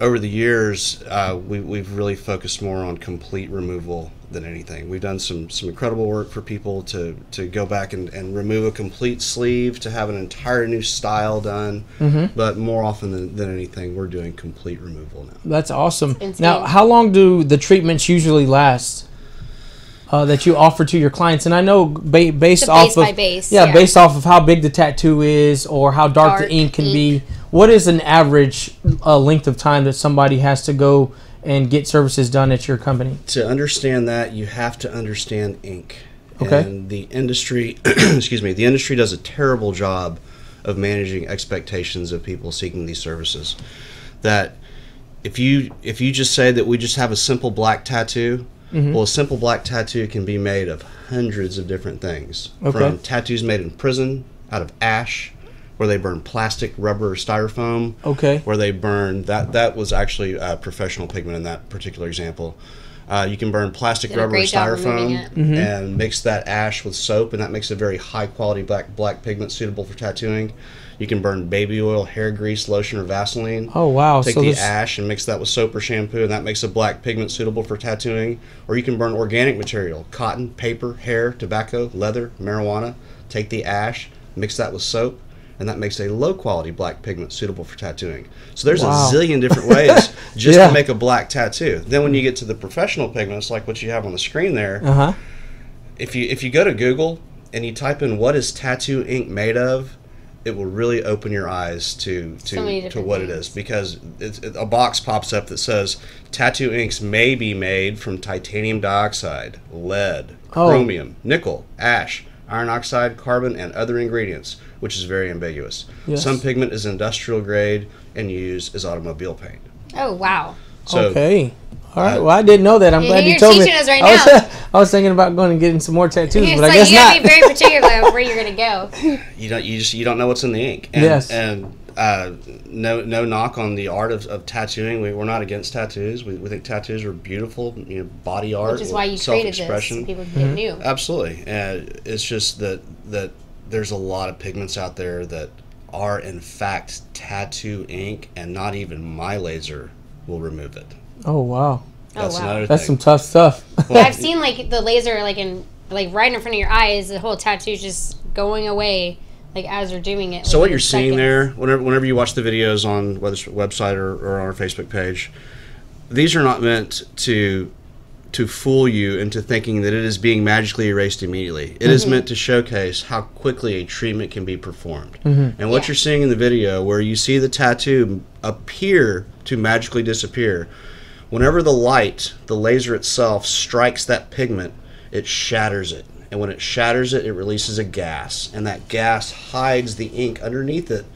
[SPEAKER 11] over the years, we've really focused more on complete removal than anything. We've done some incredible work for people to go back and remove a complete sleeve, to have an entire new style done. But more often than anything, we're doing complete removal now.
[SPEAKER 4] That's awesome. Now, how long do the treatments usually last that you offer to your clients? And I know based off of how big the tattoo is or how dark the ink can be, what is an average length of time that somebody has to go and get services done at your company?
[SPEAKER 11] To understand that, you have to understand ink.
[SPEAKER 4] Okay.
[SPEAKER 11] And the industry, excuse me, the industry does a terrible job of managing expectations of people seeking these services. That if you just say that we just have a simple black tattoo, well, a simple black tattoo can be made of hundreds of different things. From tattoos made in prison out of ash, where they burn plastic, rubber, or styrofoam. Where they burn that was actually a professional pigment in that particular example. You can burn plastic, rubber, or styrofoam and mix that ash with soap, and that makes a very high quality black pigment suitable for tattooing. You can burn baby oil, hair grease, lotion, or Vaseline.
[SPEAKER 4] Oh wow!
[SPEAKER 11] Take the ash and mix that with soap or shampoo, and that makes a black pigment suitable for tattooing. Or you can burn organic material: cotton, paper, hair, tobacco, leather, marijuana. Take the ash, mix that with soap, and that makes a low-quality black pigment suitable for tattooing. So there's a zillion different ways just to make a black tattoo. Then when you get to the professional pigments, like what you have on the screen there, if you go to Google and you type in what is tattoo ink made of, it will really open your eyes to what it is, because a box pops up that says tattoo inks may be made from titanium dioxide, lead, chromium, nickel, ash, iron oxide, carbon, and other ingredients, which is very ambiguous. Some pigment is industrial grade and used as automobile paint.
[SPEAKER 3] Oh, wow.
[SPEAKER 11] So,
[SPEAKER 4] all right. Well, I didn't know that. I'm glad you told me.
[SPEAKER 3] You're teaching us right now.
[SPEAKER 4] I was thinking about going and getting some more tattoos, but I
[SPEAKER 3] like
[SPEAKER 4] guess
[SPEAKER 3] you
[SPEAKER 4] not.
[SPEAKER 3] You gotta be very particular about where you're gonna go.
[SPEAKER 11] You don't know what's in the ink. And, no knock on the art of tattooing. We're not against tattoos. We think tattoos are beautiful, body art,
[SPEAKER 3] which is why you created this, so people can get new.
[SPEAKER 11] Absolutely. And it's just that there's a lot of pigments out there that are in fact tattoo ink, and not even my laser will remove it.
[SPEAKER 4] Oh wow.
[SPEAKER 11] That's another thing.
[SPEAKER 4] That's some tough stuff.
[SPEAKER 3] Well, I've seen like the laser right in front of your eyes, the whole tattoo's just going away as you're doing it.
[SPEAKER 11] So what you're seeing there, whenever you watch the videos on whether it's website or on our Facebook page, these are not meant to fool you into thinking that it is being magically erased immediately. It is meant to showcase how quickly a treatment can be performed. And what you're seeing in the video, where you see the tattoo appear to magically disappear, whenever the laser itself strikes that pigment, it shatters it. And when it shatters it, it releases a gas. And that gas hides the ink underneath it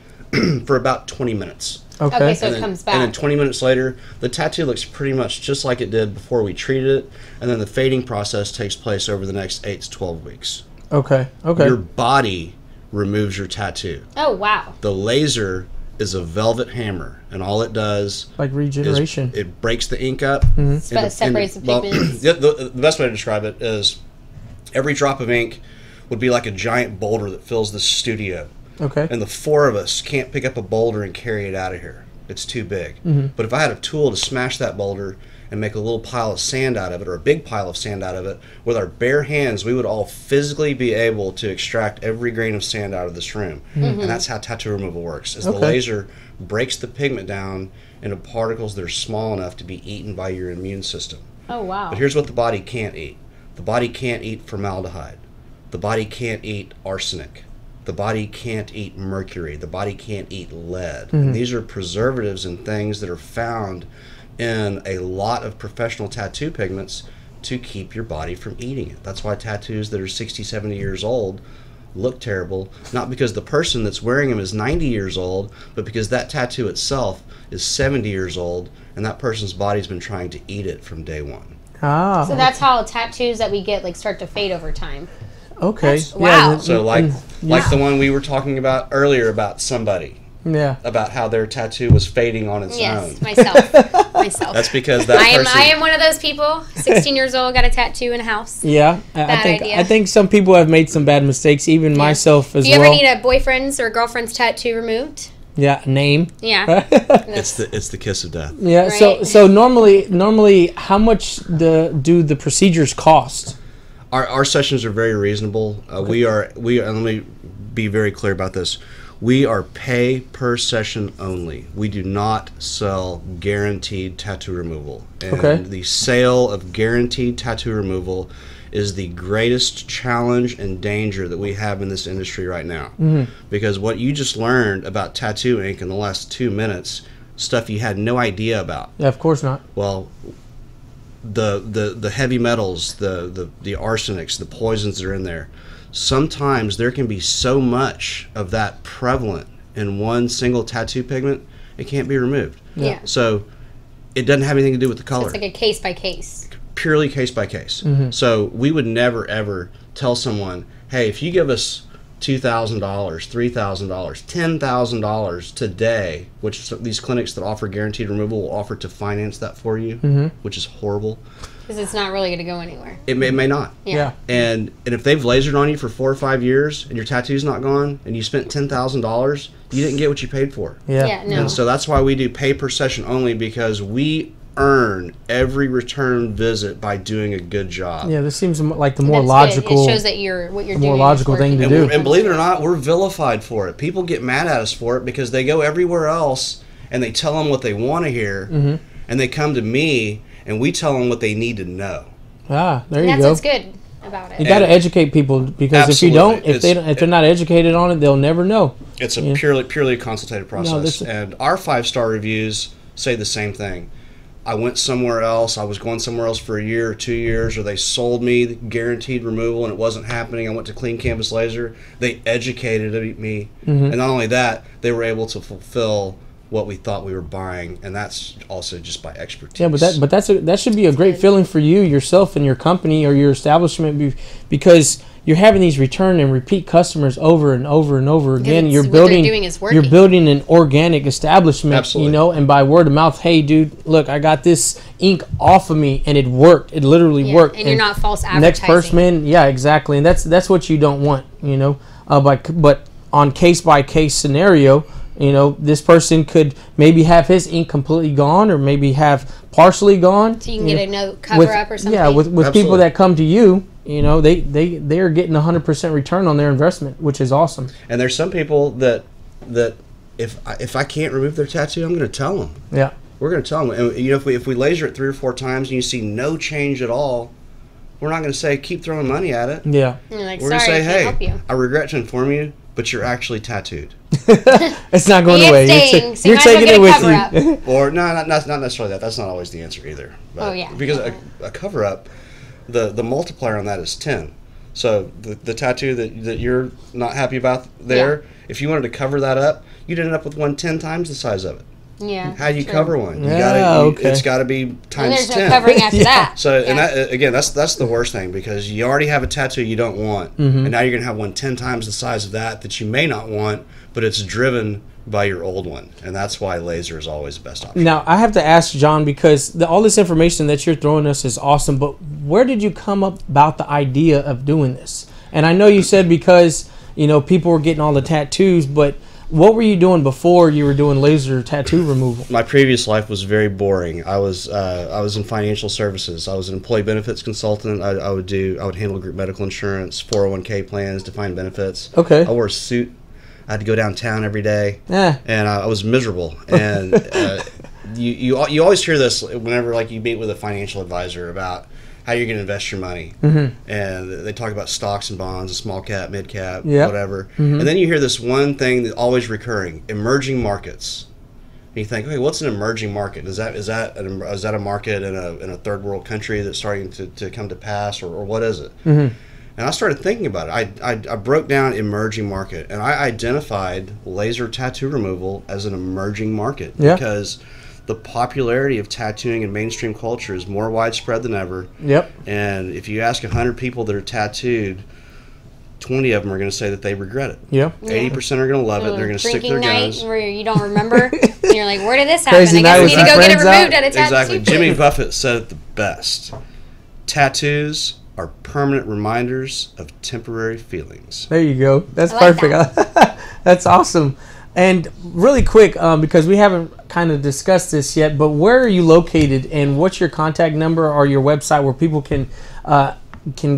[SPEAKER 11] for about 20 minutes.
[SPEAKER 3] Okay, so it comes back.
[SPEAKER 11] And then 20 minutes later, the tattoo looks pretty much just like it did before we treated it. And then the fading process takes place over the next 8 to 12 weeks.
[SPEAKER 4] Okay.
[SPEAKER 11] Your body removes your tattoo.
[SPEAKER 3] Oh, wow.
[SPEAKER 11] The laser is a velvet hammer, and all it does
[SPEAKER 4] regeneration.
[SPEAKER 11] It breaks the ink up.
[SPEAKER 3] Separates the pigments.
[SPEAKER 11] The best way to describe it is every drop of ink would be like a giant boulder that fills this studio.
[SPEAKER 4] Okay.
[SPEAKER 11] And the four of us can't pick up a boulder and carry it out of here. It's too big. But if I had a tool to smash that boulder and make a little pile of sand out of it, or a big pile of sand out of it, with our bare hands, we would all physically be able to extract every grain of sand out of this room. And that's how tattoo removal works. The laser breaks the pigment down into particles that are small enough to be eaten by your immune system.
[SPEAKER 3] Oh, wow.
[SPEAKER 11] But here's what the body can't eat. The body can't eat formaldehyde. The body can't eat arsenic. the body can't eat mercury. The body can't eat lead. And these are preservatives and things that are found in a lot of professional tattoo pigments to keep your body from eating it. That's why tattoos that are 60, 70 years old look terrible, not because the person that's wearing them is 90 years old, but because that tattoo itself is 70 years old, and that person's body's been trying to eat it from day one.
[SPEAKER 4] Ah.
[SPEAKER 3] So that's how tattoos that we get start to fade over time.
[SPEAKER 4] Okay.
[SPEAKER 3] Wow.
[SPEAKER 11] So like the one we were talking about earlier about somebody.
[SPEAKER 4] Yeah.
[SPEAKER 11] About how their tattoo was fading on its own.
[SPEAKER 3] Yes, myself.
[SPEAKER 11] That's because that person...
[SPEAKER 3] I am one of those people. 16 years old, got a tattoo in a house.
[SPEAKER 4] Yeah, I think some people have made some bad mistakes, even myself as well.
[SPEAKER 3] Do you ever need a boyfriend's or girlfriend's tattoo removed?
[SPEAKER 4] Yeah, name.
[SPEAKER 3] Yeah.
[SPEAKER 11] it's the kiss of death.
[SPEAKER 4] Yeah. Right. So normally, how much do the procedures cost?
[SPEAKER 11] Our sessions are very reasonable. We are. Let me be very clear about this. We are pay per session only. We do not sell guaranteed tattoo removal. And the sale of guaranteed tattoo removal is the greatest challenge and danger that we have in this industry right now. Because what you just learned about tattoo ink in the last 2 minutes, stuff you had no idea about.
[SPEAKER 4] Yeah, of course not.
[SPEAKER 11] Well, the heavy metals, the arsenics, the poisons that are in there, sometimes there can be so much of that prevalent in one single tattoo pigment, it can't be removed.
[SPEAKER 3] Yeah.
[SPEAKER 11] So it doesn't have anything to do with the color.
[SPEAKER 3] It's like a case by case.
[SPEAKER 11] Purely case by case. So we would never ever tell someone, hey, if you give us $2,000, $3,000, $10,000 today, which these clinics that offer guaranteed removal will offer to finance that for you, which is horrible.
[SPEAKER 3] Because it's not really going to go anywhere.
[SPEAKER 11] It may not.
[SPEAKER 3] Yeah.
[SPEAKER 11] And if they've lasered on you for 4 or 5 years and your tattoo's not gone and you spent $10,000, you didn't get what you paid for.
[SPEAKER 3] Yeah, no.
[SPEAKER 11] And so that's why we do pay per session only, because we earn every return visit by doing a good job.
[SPEAKER 4] Yeah, this seems like the more logical.
[SPEAKER 3] It shows that what you're doing.
[SPEAKER 4] More logical thing to do.
[SPEAKER 11] And believe it or not, we're vilified for it. People get mad at us for it because they go everywhere else and they tell them what they want to hear, and they come to me and we tell them what they need to know.
[SPEAKER 4] Ah, there you go.
[SPEAKER 3] That's what's good about it.
[SPEAKER 4] You got to educate people, because if you don't, if they're not educated on it, they'll never know.
[SPEAKER 11] It's a purely consultative process, and our 5-star reviews say the same thing. I went somewhere else. I was going somewhere else for a year or 2 years, or they sold me the guaranteed removal and it wasn't happening. I went to Clean Canvas Laser. They educated me, and not only that, they were able to fulfill what we thought we were buying, and that's also just by expertise.
[SPEAKER 4] Yeah, but that should be a great feeling for you yourself and your company or your establishment, because you're having these return and repeat customers over and over and over again. You're building an organic establishment.
[SPEAKER 11] Absolutely.
[SPEAKER 4] You know, and by word of mouth, hey dude, look, I got this ink off of me and it worked. It literally worked.
[SPEAKER 3] And you're not false advertising.
[SPEAKER 4] Next person, yeah, exactly. And that's what you don't want, you know. But on case by case scenario, you know, this person could maybe have his ink completely gone or maybe have partially gone.
[SPEAKER 3] So you can get another cover up or something.
[SPEAKER 4] Yeah, with people that come to you, you know, they are getting 100% return on their investment, which is awesome.
[SPEAKER 11] And there's some people that if I can't remove their tattoo, I'm going to tell them.
[SPEAKER 4] Yeah.
[SPEAKER 11] We're going to tell them. And, you know, if we laser it 3 or 4 times and you see no change at all, we're not going to say keep throwing money at it.
[SPEAKER 4] Yeah.
[SPEAKER 3] You're like,
[SPEAKER 11] we're going to say,
[SPEAKER 3] I can't help you.
[SPEAKER 11] I regret to inform you, but you're actually tattooed.
[SPEAKER 4] It's not going away. You're taking it with you.
[SPEAKER 11] Or not necessarily that. That's not always the answer either. But because a cover up, the multiplier on that is 10. So the tattoo that you're not happy about there, if you wanted to cover that up, you'd end up with one 10 times the size of it.
[SPEAKER 3] Yeah.
[SPEAKER 11] How do you cover one? It's got to be times 10.
[SPEAKER 3] There's no covering after that.
[SPEAKER 11] So and that again, that's the worst thing, because you already have a tattoo you don't want, and now you're gonna have one 10 times the size of that you may not want, but it's driven by your old one, and that's why laser is always the best option.
[SPEAKER 4] Now I have to ask John, because all this information that you're throwing us is awesome, but where did you come up about the idea of doing this? And I know you said because people were getting all the tattoos, but what were you doing before you were doing laser tattoo removal? My
[SPEAKER 11] previous life was very boring. I was in financial services. I was an employee benefits consultant. I would handle group medical insurance, 401k plans, defined benefits.
[SPEAKER 4] Okay.
[SPEAKER 11] I wore a suit. I had to go downtown every day.
[SPEAKER 4] Yeah.
[SPEAKER 11] And I was miserable. And you always hear this whenever you meet with a financial advisor about how you're going to invest your money. And they talk about stocks and bonds, small cap, mid cap, whatever. And then you hear this one thing that's always recurring: emerging markets. And you think, okay, what's an emerging market? Is that a market in a third world country that's starting to come to pass, or what is it? And I started thinking about it. I broke down emerging market, and I identified laser tattoo removal as an emerging market because the popularity of tattooing in mainstream culture is more widespread than ever. And if you ask 100 people that are tattooed, 20 of them are going to say that they regret it. 80% are going to love it. They're going to stick to their guns.
[SPEAKER 3] Where you don't remember, and you're like, where did this happen?
[SPEAKER 4] Crazy
[SPEAKER 3] I guess we need to go get it removed at a tattoo.
[SPEAKER 11] Exactly. Jimmy Buffett said it the best. Tattoos are permanent reminders of temporary feelings.
[SPEAKER 4] There you go. That's perfect. That. That's awesome. And really quick, because we haven't kind of discussed this yet, but where are you located, and what's your contact number or your website where people can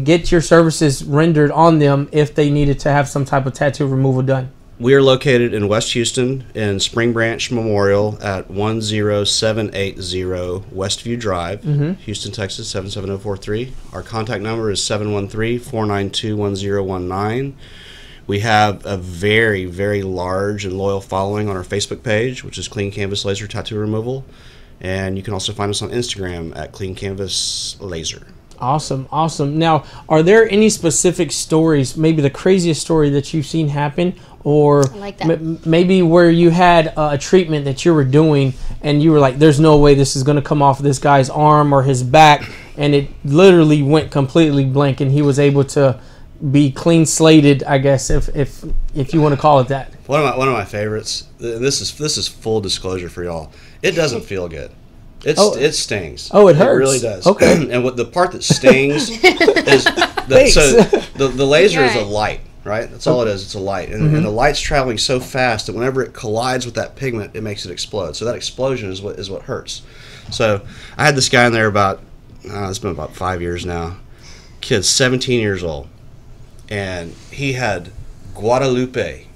[SPEAKER 4] get your services rendered on them if they needed to have some type of tattoo removal done?
[SPEAKER 11] We are located in West Houston in Spring Branch Memorial at 10780 Westview Drive, Houston, Texas 77043. Our contact number is 713-492-1019. We have a very, very large and loyal following on our Facebook page, which is Clean Canvas Laser Tattoo Removal. And you can also find us on Instagram at Clean Canvas Laser.
[SPEAKER 4] Awesome, awesome. Now, are there any specific stories, maybe the craziest story that you've seen happen, or maybe where you had a treatment that you were doing and you were like, there's no way this is going to come off this guy's arm or his back, and it literally went completely blank and he was able to be clean slated, I guess, if you want to call it that.
[SPEAKER 11] One of my favorites. This is full disclosure for y'all. It doesn't feel good. It stings.
[SPEAKER 4] Oh, it hurts.
[SPEAKER 11] It really does.
[SPEAKER 4] Okay.
[SPEAKER 11] And what the part that stings is the laser is a light, right? That's all it is. It's a light, and the light's traveling so fast that whenever it collides with that pigment, it makes it explode. So that explosion is what hurts. So I had this guy in there it's been about 5 years now. Kid's 17 years old, and he had Guadalupe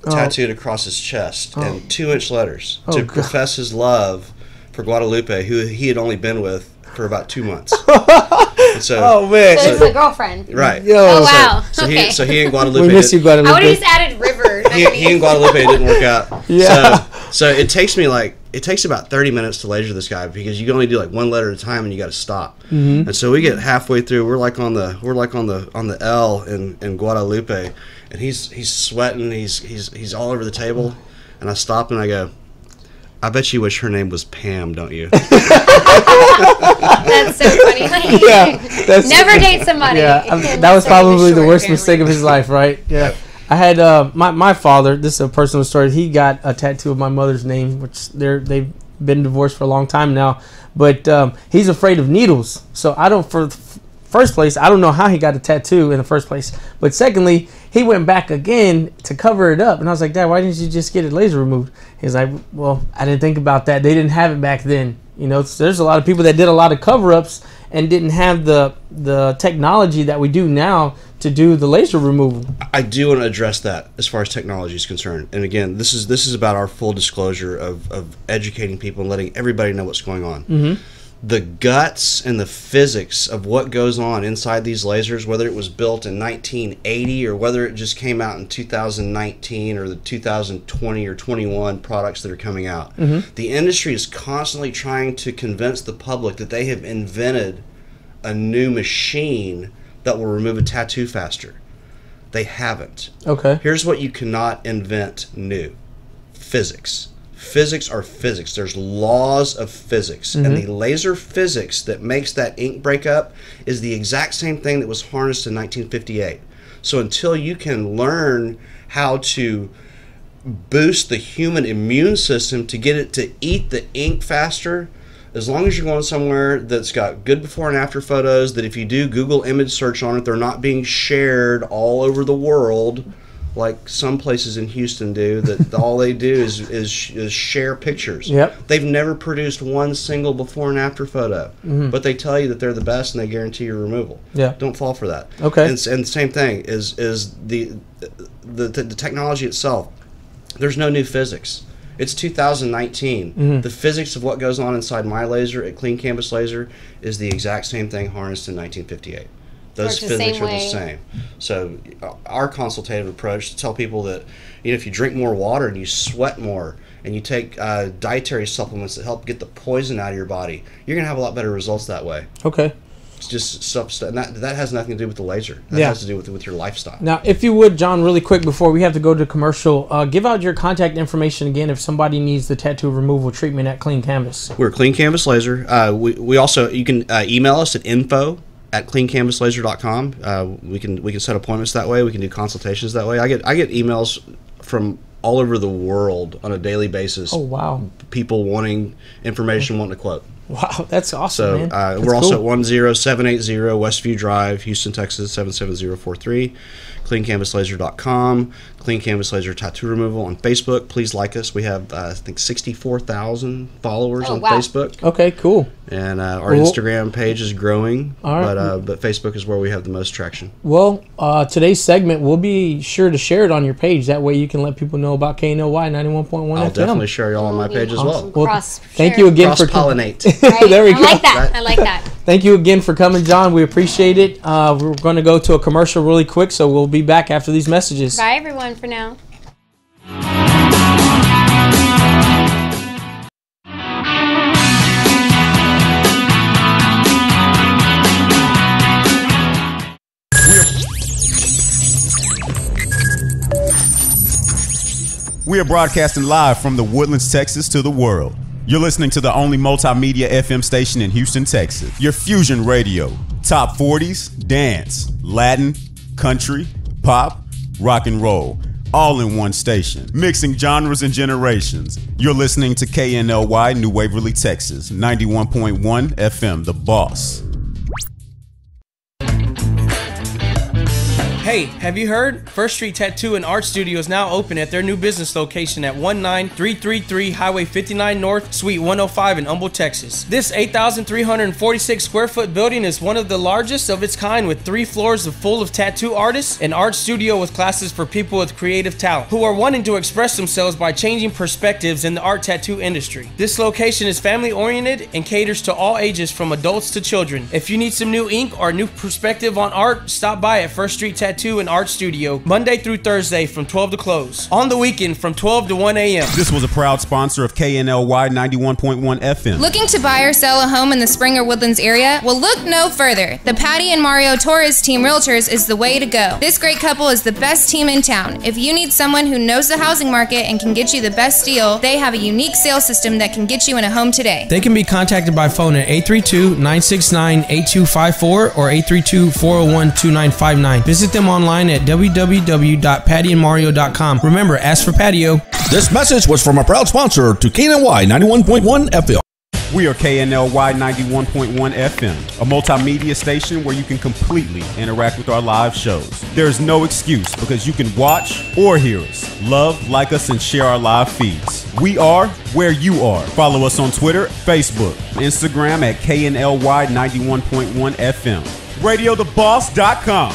[SPEAKER 11] tattooed across his chest in 2-inch letters to profess his love for Guadalupe, who he had only been with for about 2 months. So,
[SPEAKER 4] man.
[SPEAKER 3] So it's a girlfriend.
[SPEAKER 11] Right.
[SPEAKER 3] Oh, wow.
[SPEAKER 11] So he and Guadalupe.
[SPEAKER 4] We miss you, Guadalupe.
[SPEAKER 3] I would have just added River.
[SPEAKER 11] He and Guadalupe didn't work out.
[SPEAKER 4] Yeah.
[SPEAKER 11] So it takes about 30 minutes to laser this guy because you can only do like one letter at a time and you got to stop. And so we get halfway through. We're like on the L in Guadalupe, and he's sweating. He's all over the table, and I stop and I go, I bet you wish her name was Pam, don't you?
[SPEAKER 3] That's so funny. Never date somebody.
[SPEAKER 4] Yeah, that was probably the worst mistake of his life, right? Yeah. I had my father, this is a personal story, he got a tattoo of my mother's name, which they've been divorced for a long time now, but he's afraid of needles. So first place, I don't know how he got a tattoo in the first place. But secondly, he went back again to cover it up. And I was like, Dad, why didn't you just get it laser removed? He's like, well, I didn't think about that. They didn't have it back then. You know, there's a lot of people that did a lot of cover-ups and didn't have the technology that we do now to do the laser removal.
[SPEAKER 11] I do want to address that as far as technology is concerned. And again, this is about our full disclosure of educating people and letting everybody know what's going on. The guts and the physics of what goes on inside these lasers, whether it was built in 1980 or whether it just came out in 2019 or the 2020 or 21 products that are coming out. The industry is constantly trying to convince the public that they have invented a new machine that will remove a tattoo faster. They haven't.
[SPEAKER 4] Okay.
[SPEAKER 11] Here's what you cannot invent new. Physics. Physics are physics. There's laws of physics. And the laser physics that makes that ink break up is the exact same thing that was harnessed in 1958. So until you can learn how to boost the human immune system to get it to eat the ink faster, as long as you're going somewhere that's got good before and after photos, that if you do Google image search on it, they're not being shared all over the world like some places in Houston do, that all they do is share pictures. They've never produced one single before and after photo, but they tell you that they're the best and they guarantee your removal. Don't fall for that.
[SPEAKER 4] Okay.
[SPEAKER 11] And the same thing is the technology itself. There's no new physics. It's 2019. The physics of what goes on inside my laser at Clean Canvas Laser is the exact same thing harnessed in 1958. Those physics are the same. So our consultative approach to tell people that, you know, if you drink more water and you sweat more and you take dietary supplements that help get the poison out of your body, you're going to have a lot better results that way.
[SPEAKER 4] Okay.
[SPEAKER 11] It's just stuff, and that has nothing to do with the laser. That has to do with your lifestyle.
[SPEAKER 4] Now, if you would, John, really quick before we have to go to commercial, give out your contact information again if somebody needs the tattoo removal treatment at Clean Canvas.
[SPEAKER 11] We're Clean Canvas Laser. We also, you can email us at info@cleancanvaslaser.com. We can set appointments that way. We can do consultations that way. I get emails from all over the world on a daily basis.
[SPEAKER 4] Oh, wow.
[SPEAKER 11] People wanting information, wanting to quote.
[SPEAKER 4] Wow, that's awesome, man.
[SPEAKER 11] We're also at 10780 Westview Drive, Houston, Texas, 77043. CleanCanvasLaser.com. Clean Canvas Laser Tattoo Removal on Facebook. Please like us. We have, I think, 64,000 followers on Facebook.
[SPEAKER 4] Okay, cool.
[SPEAKER 11] And our Instagram page is growing,
[SPEAKER 4] all right.
[SPEAKER 11] but Facebook is where we have the most traction.
[SPEAKER 4] Well, today's segment, we'll be sure to share it on your page. That way you can let people know about KNLY 91.1 FM.
[SPEAKER 11] I'll definitely share y'all on my page as well.
[SPEAKER 4] Thank you again for
[SPEAKER 11] cross-pollinate.
[SPEAKER 3] Right?
[SPEAKER 4] There we go.
[SPEAKER 3] I like that. I like that.
[SPEAKER 4] Thank you again for coming, John. We appreciate it. We're going to go to a commercial really quick, so we'll be back after these messages.
[SPEAKER 3] Bye, everyone, for now.
[SPEAKER 1] We are broadcasting live from the Woodlands, Texas to the world. You're listening to the only multimedia FM station in Houston, Texas. Your fusion radio. Top 40s, dance, Latin, country, pop, rock and roll. All in one station. Mixing genres and generations. You're listening to KNLY New Waverly, Texas. 91.1 FM, The Boss.
[SPEAKER 5] Hey, have you heard? First Street Tattoo and Art Studio is now open at their new business location at 19333 Highway 59 North, Suite 105 in Humble, Texas. This 8,346 square foot building is one of the largest of its kind, with 3 floors full of tattoo artists, an art studio with classes for people with creative talent who are wanting to express themselves by changing perspectives in the art tattoo industry. This location is family oriented and caters to all ages from adults to children. If you need some new ink or new perspective on art, stop by at First Street Tattoo and Art Studio Monday through Thursday from 12 to close. On the weekend from 12 to 1 a.m.
[SPEAKER 1] This was a proud sponsor of KNLY 91.1 FM.
[SPEAKER 6] Looking to buy or sell a home in the Springer Woodlands area? Well, look no further. The Patty and Mario Torres Team Realtors is the way to go. This great couple is the best team in town. If you need someone who knows the housing market and can get you the best deal, they have a unique sales system that can get you in a home today.
[SPEAKER 5] They can be contacted by phone at 832-969-8254 or 832-401-2959. Visit them online at www.pattyandmario.com. Remember, ask for patio.
[SPEAKER 2] This message was from a proud sponsor to KNLY 91.1 FM.
[SPEAKER 1] We are KNLY 91.1 FM, a multimedia station where you can completely interact with our live shows. There's no excuse because you can watch or hear us, love, like us, and share our live feeds. We are where you are. Follow us on Twitter, Facebook, Instagram at KNLY 91.1 FM. RadioTheBoss.com.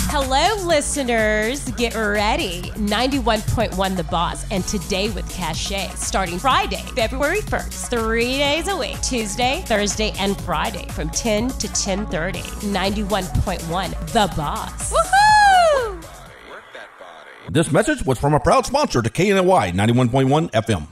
[SPEAKER 7] Hello, listeners. Get ready. 91.1 The Boss, and Today with Cachet, starting Friday, February 1st, 3 days a week, Tuesday, Thursday, and Friday from 10 to 10:30. 91.1 The Boss. Woohoo!
[SPEAKER 2] This message was from a proud sponsor to KNLY 91.1 FM.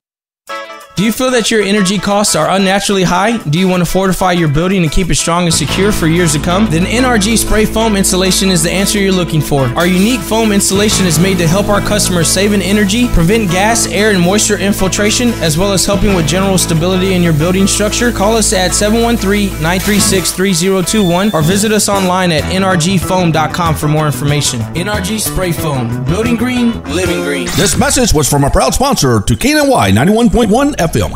[SPEAKER 5] Do you feel that your energy costs are unnaturally high? Do you want to fortify your building and keep it strong and secure for years to come? Then NRG Spray Foam Installation is the answer you're looking for. Our unique foam installation is made to help our customers save in energy, prevent gas, air, and moisture infiltration, as well as helping with general stability in your building structure. Call us at 713-936-3021 or visit us online at nrgfoam.com for more information. NRG Spray Foam. Building green, living green.
[SPEAKER 2] This message was from a proud sponsor to KNLY 91.1 FM.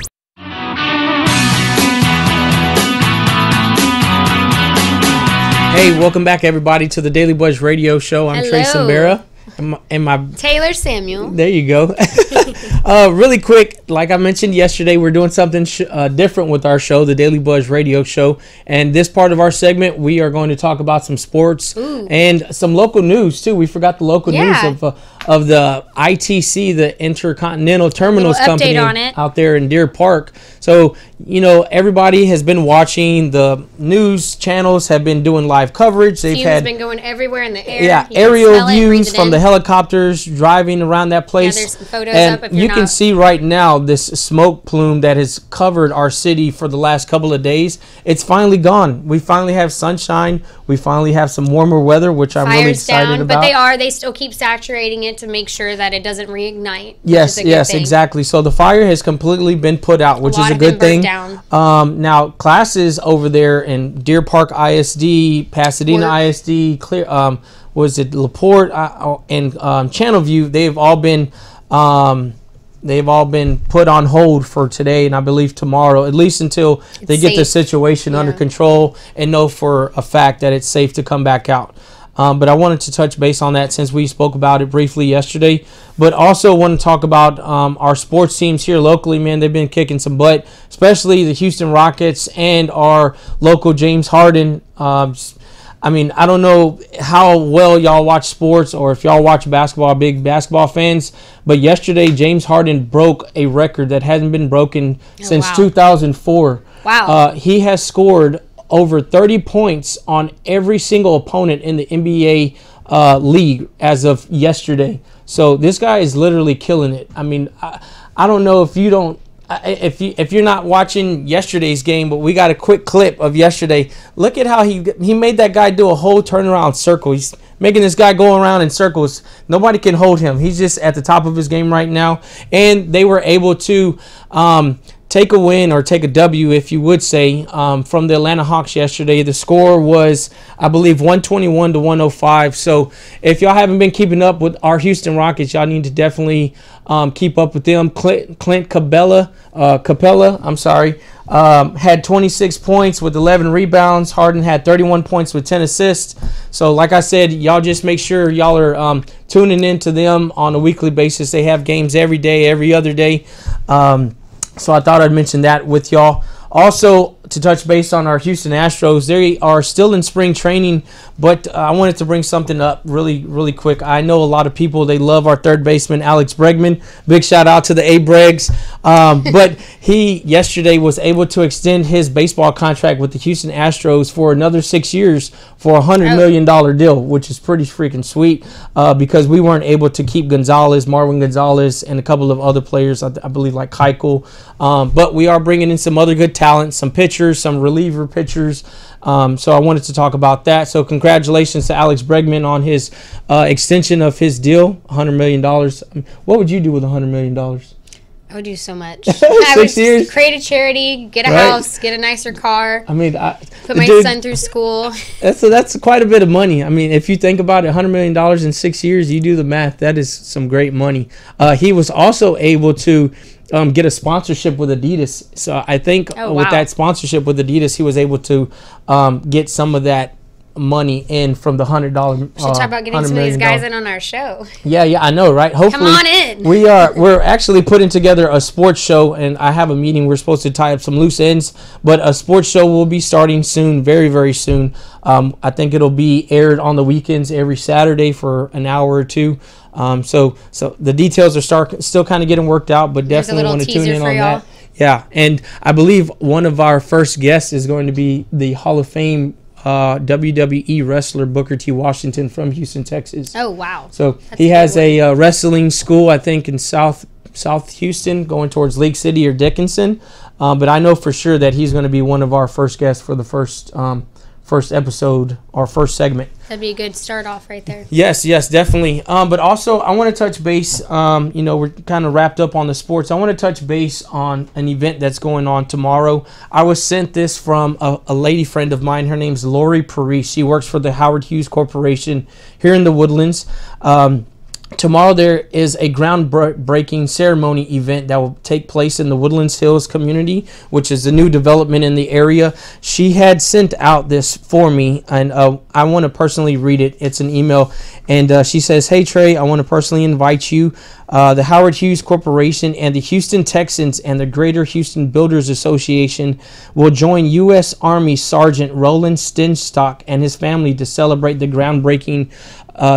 [SPEAKER 4] Hey, welcome back, everybody, to the Daily Buzz Radio Show. I'm Trey Simbera. and my
[SPEAKER 3] Taylor Samuel.
[SPEAKER 4] There you go. Really quick, like I mentioned yesterday, we're doing something different with our show, the Daily Buzz Radio Show. And this part of our segment, we are going to talk about some sports and some local news too. We forgot the local news of the ITC, the Intercontinental Terminals Company out there in Deer Park. So, you know, everybody has been watching. The news channels have been doing live coverage. They've
[SPEAKER 3] been going everywhere in the air.
[SPEAKER 4] Yeah, aerial views from the helicopters driving around that place.
[SPEAKER 3] Yeah, there's some photos
[SPEAKER 4] and
[SPEAKER 3] up if
[SPEAKER 4] you can see right now this smoke plume that has covered our city for the last couple of days. It's finally gone. We finally have sunshine. We finally have some warmer weather, which I'm really excited about.
[SPEAKER 3] But they still keep saturating it to make sure that it doesn't reignite.
[SPEAKER 4] Yes, exactly. So the fire has completely been put out, which is a good thing. Now classes over there in Deer Park ISD, Pasadena ISD, was it LaPorte and Channelview? They've all been put on hold for today and I believe tomorrow, at least until they get the situation under control and know for a fact that it's safe to come back out. But I wanted to touch base on that since we spoke about it briefly yesterday. But also want to talk about our sports teams here locally, man. They've been kicking some butt, especially the Houston Rockets and our local James Harden. I mean, I don't know how well y'all watch sports or if y'all watch basketball, big basketball fans, but yesterday James Harden broke a record that hasn't been broken since 2004.
[SPEAKER 3] Wow.
[SPEAKER 4] He has scored over 30 points on every single opponent in the NBA league as of yesterday. So this guy is literally killing it. I mean, I don't know if you don't, if you're not watching yesterday's game, but we got a quick clip of yesterday. Look at how he made that guy do a whole turnaround circle. He's making this guy go around in circles. Nobody can hold him. He's just at the top of his game right now. And they were able to take a win or take a W, if you would say, from the Atlanta Hawks yesterday. The score was, I believe, 121 to 105. So if y'all haven't been keeping up with our Houston Rockets, y'all need to definitely keep up with them. Clint Capella, had 26 points with 11 rebounds. Harden had 31 points with 10 assists. So like I said, y'all just make sure y'all are tuning into them on a weekly basis. They have games every day, every other day. So I thought I'd mention that with y'all. Also, to touch base on our Houston Astros, they are still in spring training, but I wanted to bring something up really quick. I know a lot of people, they love our third baseman, Alex Bregman. Big shout out to the A-Bregs. But he yesterday was able to extend his baseball contract with the Houston Astros for another 6 years for a $100 million deal, which is pretty freaking sweet because we weren't able to keep Marwin Gonzalez, and a couple of other players, I believe like Keuchel. But we are bringing in some other good talent, some pitchers, some reliever pitchers. So I wanted to talk about that. So congratulations to Alex Bregman on his extension of his deal, $100 million. What would you do with $100 million?
[SPEAKER 3] I would do so much. I would
[SPEAKER 4] 6 years?
[SPEAKER 3] Create a charity, get a house, get a nicer car.
[SPEAKER 4] I mean,
[SPEAKER 3] put my son through school.
[SPEAKER 4] That's quite a bit of money. I mean, if you think about it, $100 million in 6 years, you do the math. That is some great money. He was also able to get a sponsorship with Adidas. So I think with that sponsorship with Adidas, he was able to get some of that money in from the $100.
[SPEAKER 3] We should talk about getting some of these guys in on our show.
[SPEAKER 4] Yeah, I know, right? Hopefully,
[SPEAKER 3] come on in.
[SPEAKER 4] We're actually putting together a sports show, and I have a meeting. We're supposed to tie up some loose ends, but a sports show will be starting soon, very, very soon. I think it'll be aired on the weekends every Saturday for an hour or two. So the details are still kind of getting worked out, but definitely want to tune in on that. Yeah, and I believe one of our first guests is going to be the Hall of Fame WWE wrestler Booker T. Washington from Houston, Texas.
[SPEAKER 3] Oh, wow.
[SPEAKER 4] So he has a wrestling school, I think, in South Houston, going towards Lake City or Dickinson. But I know for sure that he's going to be one of our first guests for the first episode or first segment.
[SPEAKER 3] That'd be a good start off right there.
[SPEAKER 4] Yes, definitely. But also, I want to touch base. We're kind of wrapped up on the sports. I want to touch base on an event that's going on tomorrow. I was sent this from a lady friend of mine. Her name's Lori Paris. She works for the Howard Hughes Corporation here in the Woodlands. Tomorrow there is a groundbreaking ceremony event that will take place in the Woodlands Hills community, which is a new development in the area. She had sent out this for me, and I want to personally read it. It's an email, and she says, "Hey Trey, I want to personally invite you. The Howard Hughes Corporation and the Houston Texans and the Greater Houston Builders Association will join U.S. Army Sergeant Roland Stenstock and his family to celebrate the groundbreaking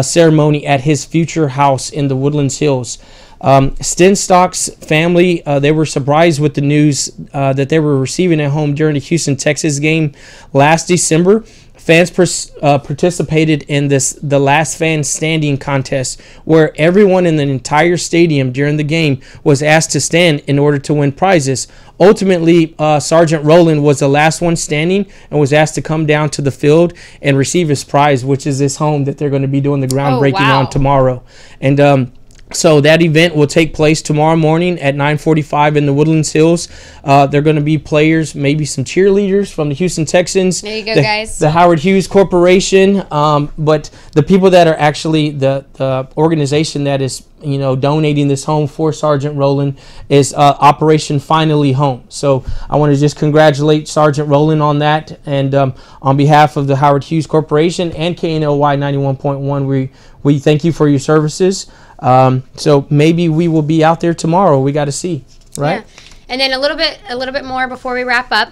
[SPEAKER 4] ceremony at his future house in the Woodlands Hills." Stenstock's family, they were surprised with the news that they were receiving at home during the Houston Texas game last December. Fans participated in the Last Fan Standing contest, where everyone in the entire stadium during the game was asked to stand in order to win prizes. Ultimately, Sergeant Rowland was the last one standing and was asked to come down to the field and receive his prize, which is his home that they're going to be doing the groundbreaking on tomorrow. And so that event will take place tomorrow morning at 9:45 in the Woodlands Hills. They're going to be players, maybe some cheerleaders from the Houston Texans.
[SPEAKER 3] There you go, guys.
[SPEAKER 4] The Howard Hughes Corporation. But the people that are actually the organization that is donating this home for Sergeant Rowland is Operation Finally Home. So I want to just congratulate Sergeant Rowland on that. And on behalf of the Howard Hughes Corporation and KNLY 91.1, we thank you for your services. So maybe we will be out there tomorrow. We got to see, right?
[SPEAKER 3] Yeah. And then a little bit more before we wrap up.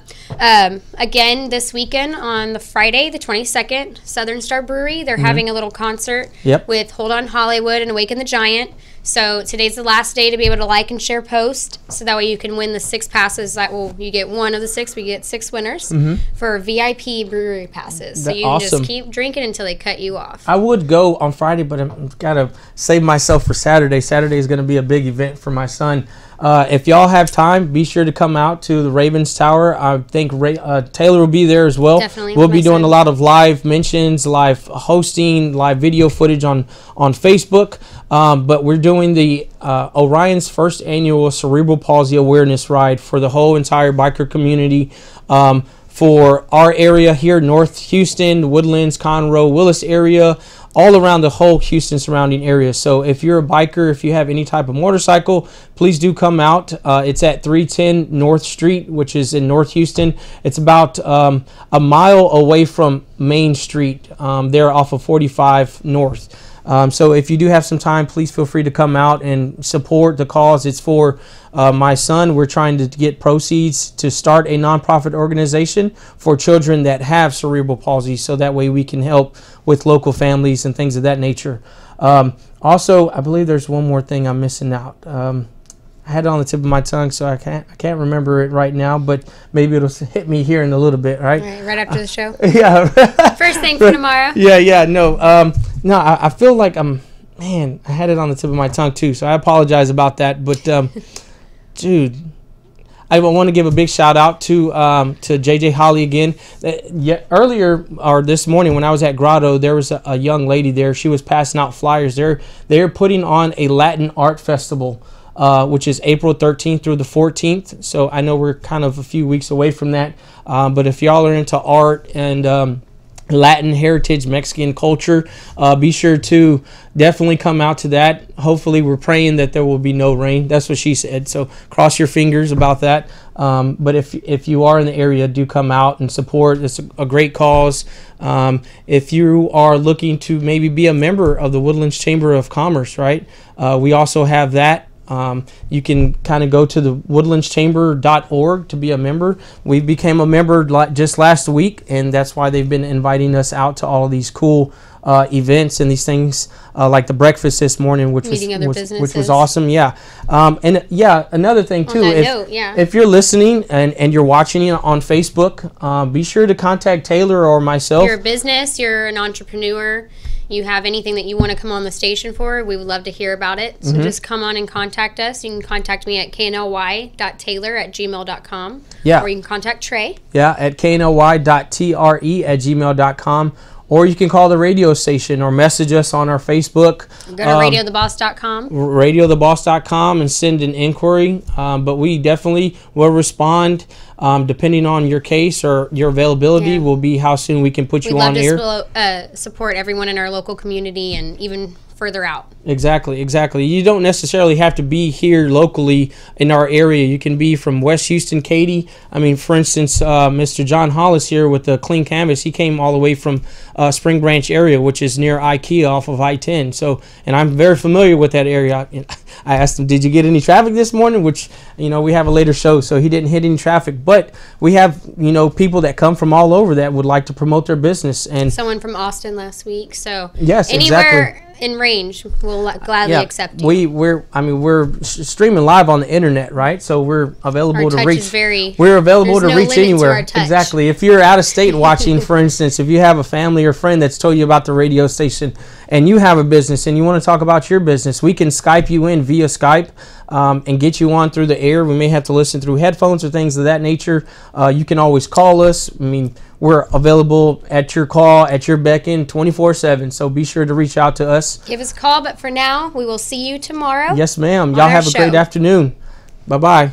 [SPEAKER 3] Again, this weekend on the Friday, the 22nd, Southern Star Brewery, they're having a little concert with Hold On Hollywood and Awaken the Giant. So today's the last day to be able to like and share post, so that way you can win the 6 passes. You get one of the 6. We get 6 winners for VIP brewery passes. So you can just keep drinking until they cut you off.
[SPEAKER 4] I would go on Friday, but I've got to save myself for Saturday. Saturday is going to be a big event for my son. If y'all have time, be sure to come out to the Ravens Tower. I think Taylor will be there as well.
[SPEAKER 3] Definitely.
[SPEAKER 4] We'll be doing a lot of live mentions, live hosting, live video footage on Facebook. But we're doing the Orion's first annual Cerebral Palsy Awareness Ride for the whole entire biker community. For our area here, North Houston, Woodlands, Conroe, Willis area, all around the whole Houston surrounding area. So if you're a biker, if you have any type of motorcycle, please do come out. It's at 310 North Street, which is in North Houston. It's about a mile away from Main Street, there off of 45 North. So if you do have some time, please feel free to come out and support the cause. It's for my son. We're trying to get proceeds to start a nonprofit organization for children that have cerebral palsy, so that way we can help with local families and things of that nature. Also, I believe there's one more thing I'm missing out. I had it on the tip of my tongue, so I can't remember it right now, but maybe it'll hit me here in a little bit, right?
[SPEAKER 3] Right after the show.
[SPEAKER 4] Yeah.
[SPEAKER 3] First thing for tomorrow.
[SPEAKER 4] Yeah, no. I feel like I had it on the tip of my tongue too, so I apologize about that. But, dude, I want to give a big shout out to JJ Holly again. Earlier, or this morning when I was at Grotto, there was a young lady there. She was passing out flyers. They're putting on a Latin art festival, which is April 13th through the 14th. So I know we're kind of a few weeks away from that. But if y'all are into art and Latin heritage, Mexican culture, be sure to definitely come out to that. Hopefully, we're praying that there will be no rain. That's what she said. So cross your fingers about that. But if you are in the area, do come out and support. It's a great cause. If you are looking to maybe be a member of the Woodlands Chamber of Commerce, right? We also have that. You can kind of go to the woodlandschamber.org to be a member. We became a member just last week, and that's why they've been inviting us out to all of these cool events and these things, like the breakfast this morning, which was awesome. Yeah. Another thing too, if you're listening and you're watching it on Facebook, be sure to contact Taylor or myself.
[SPEAKER 3] You're a business, you're an entrepreneur, you have anything that you want to come on the station for, we would love to hear about it. So just come on and contact us. You can contact me at knly.taylor@gmail.com.
[SPEAKER 4] Yeah.
[SPEAKER 3] Or you can contact Trey.
[SPEAKER 4] Yeah, at knly.tre@gmail.com. Or you can call the radio station or message us on our Facebook.
[SPEAKER 3] Go to radiotheboss.com.
[SPEAKER 4] Radiotheboss.com and send an inquiry. But we definitely will respond depending on your case or your availability. Will be how soon we can put you on air.
[SPEAKER 3] We'd love to support everyone in our local community and even further out.
[SPEAKER 4] Exactly. You don't necessarily have to be here locally in our area. You can be from West Houston, Katy. I mean, for instance, Mr. John Hollis here with the Clean Canvas, he came all the way from Spring Branch area, which is near IKEA off of I-10. So, and I'm very familiar with that area. I asked him, did you get any traffic this morning? Which, we have a later show, so he didn't hit any traffic. But we have, people that come from all over that would like to promote their business. And
[SPEAKER 3] someone from Austin last week. So
[SPEAKER 4] yes,
[SPEAKER 3] anywhere
[SPEAKER 4] exactly.
[SPEAKER 3] in range, we'll gladly accept you.
[SPEAKER 4] We're streaming live on the internet, right? So we're available
[SPEAKER 3] our
[SPEAKER 4] to
[SPEAKER 3] touch
[SPEAKER 4] reach.
[SPEAKER 3] Is very,
[SPEAKER 4] we're available to
[SPEAKER 3] no
[SPEAKER 4] reach anywhere. Exactly. If you're out of state watching, for instance, if you have a family or friend that's told you about the radio station and you have a business and you want to talk about your business, we can Skype you in via Skype and get you on through the air. We may have to listen through headphones or things of that nature. You can always call us. I mean, we're available at your call, at your beckon, 24/7. So be sure to reach out to us.
[SPEAKER 3] Give us a call, but for now, we will see you tomorrow.
[SPEAKER 4] Yes, ma'am. Y'all have a great afternoon. Bye-bye.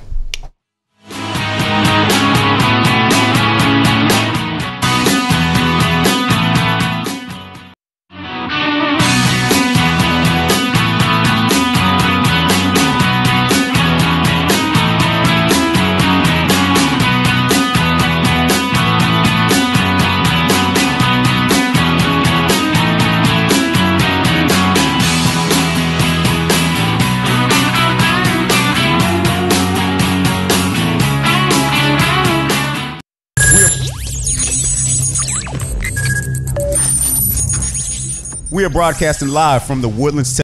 [SPEAKER 1] We are broadcasting live from the Woodlands,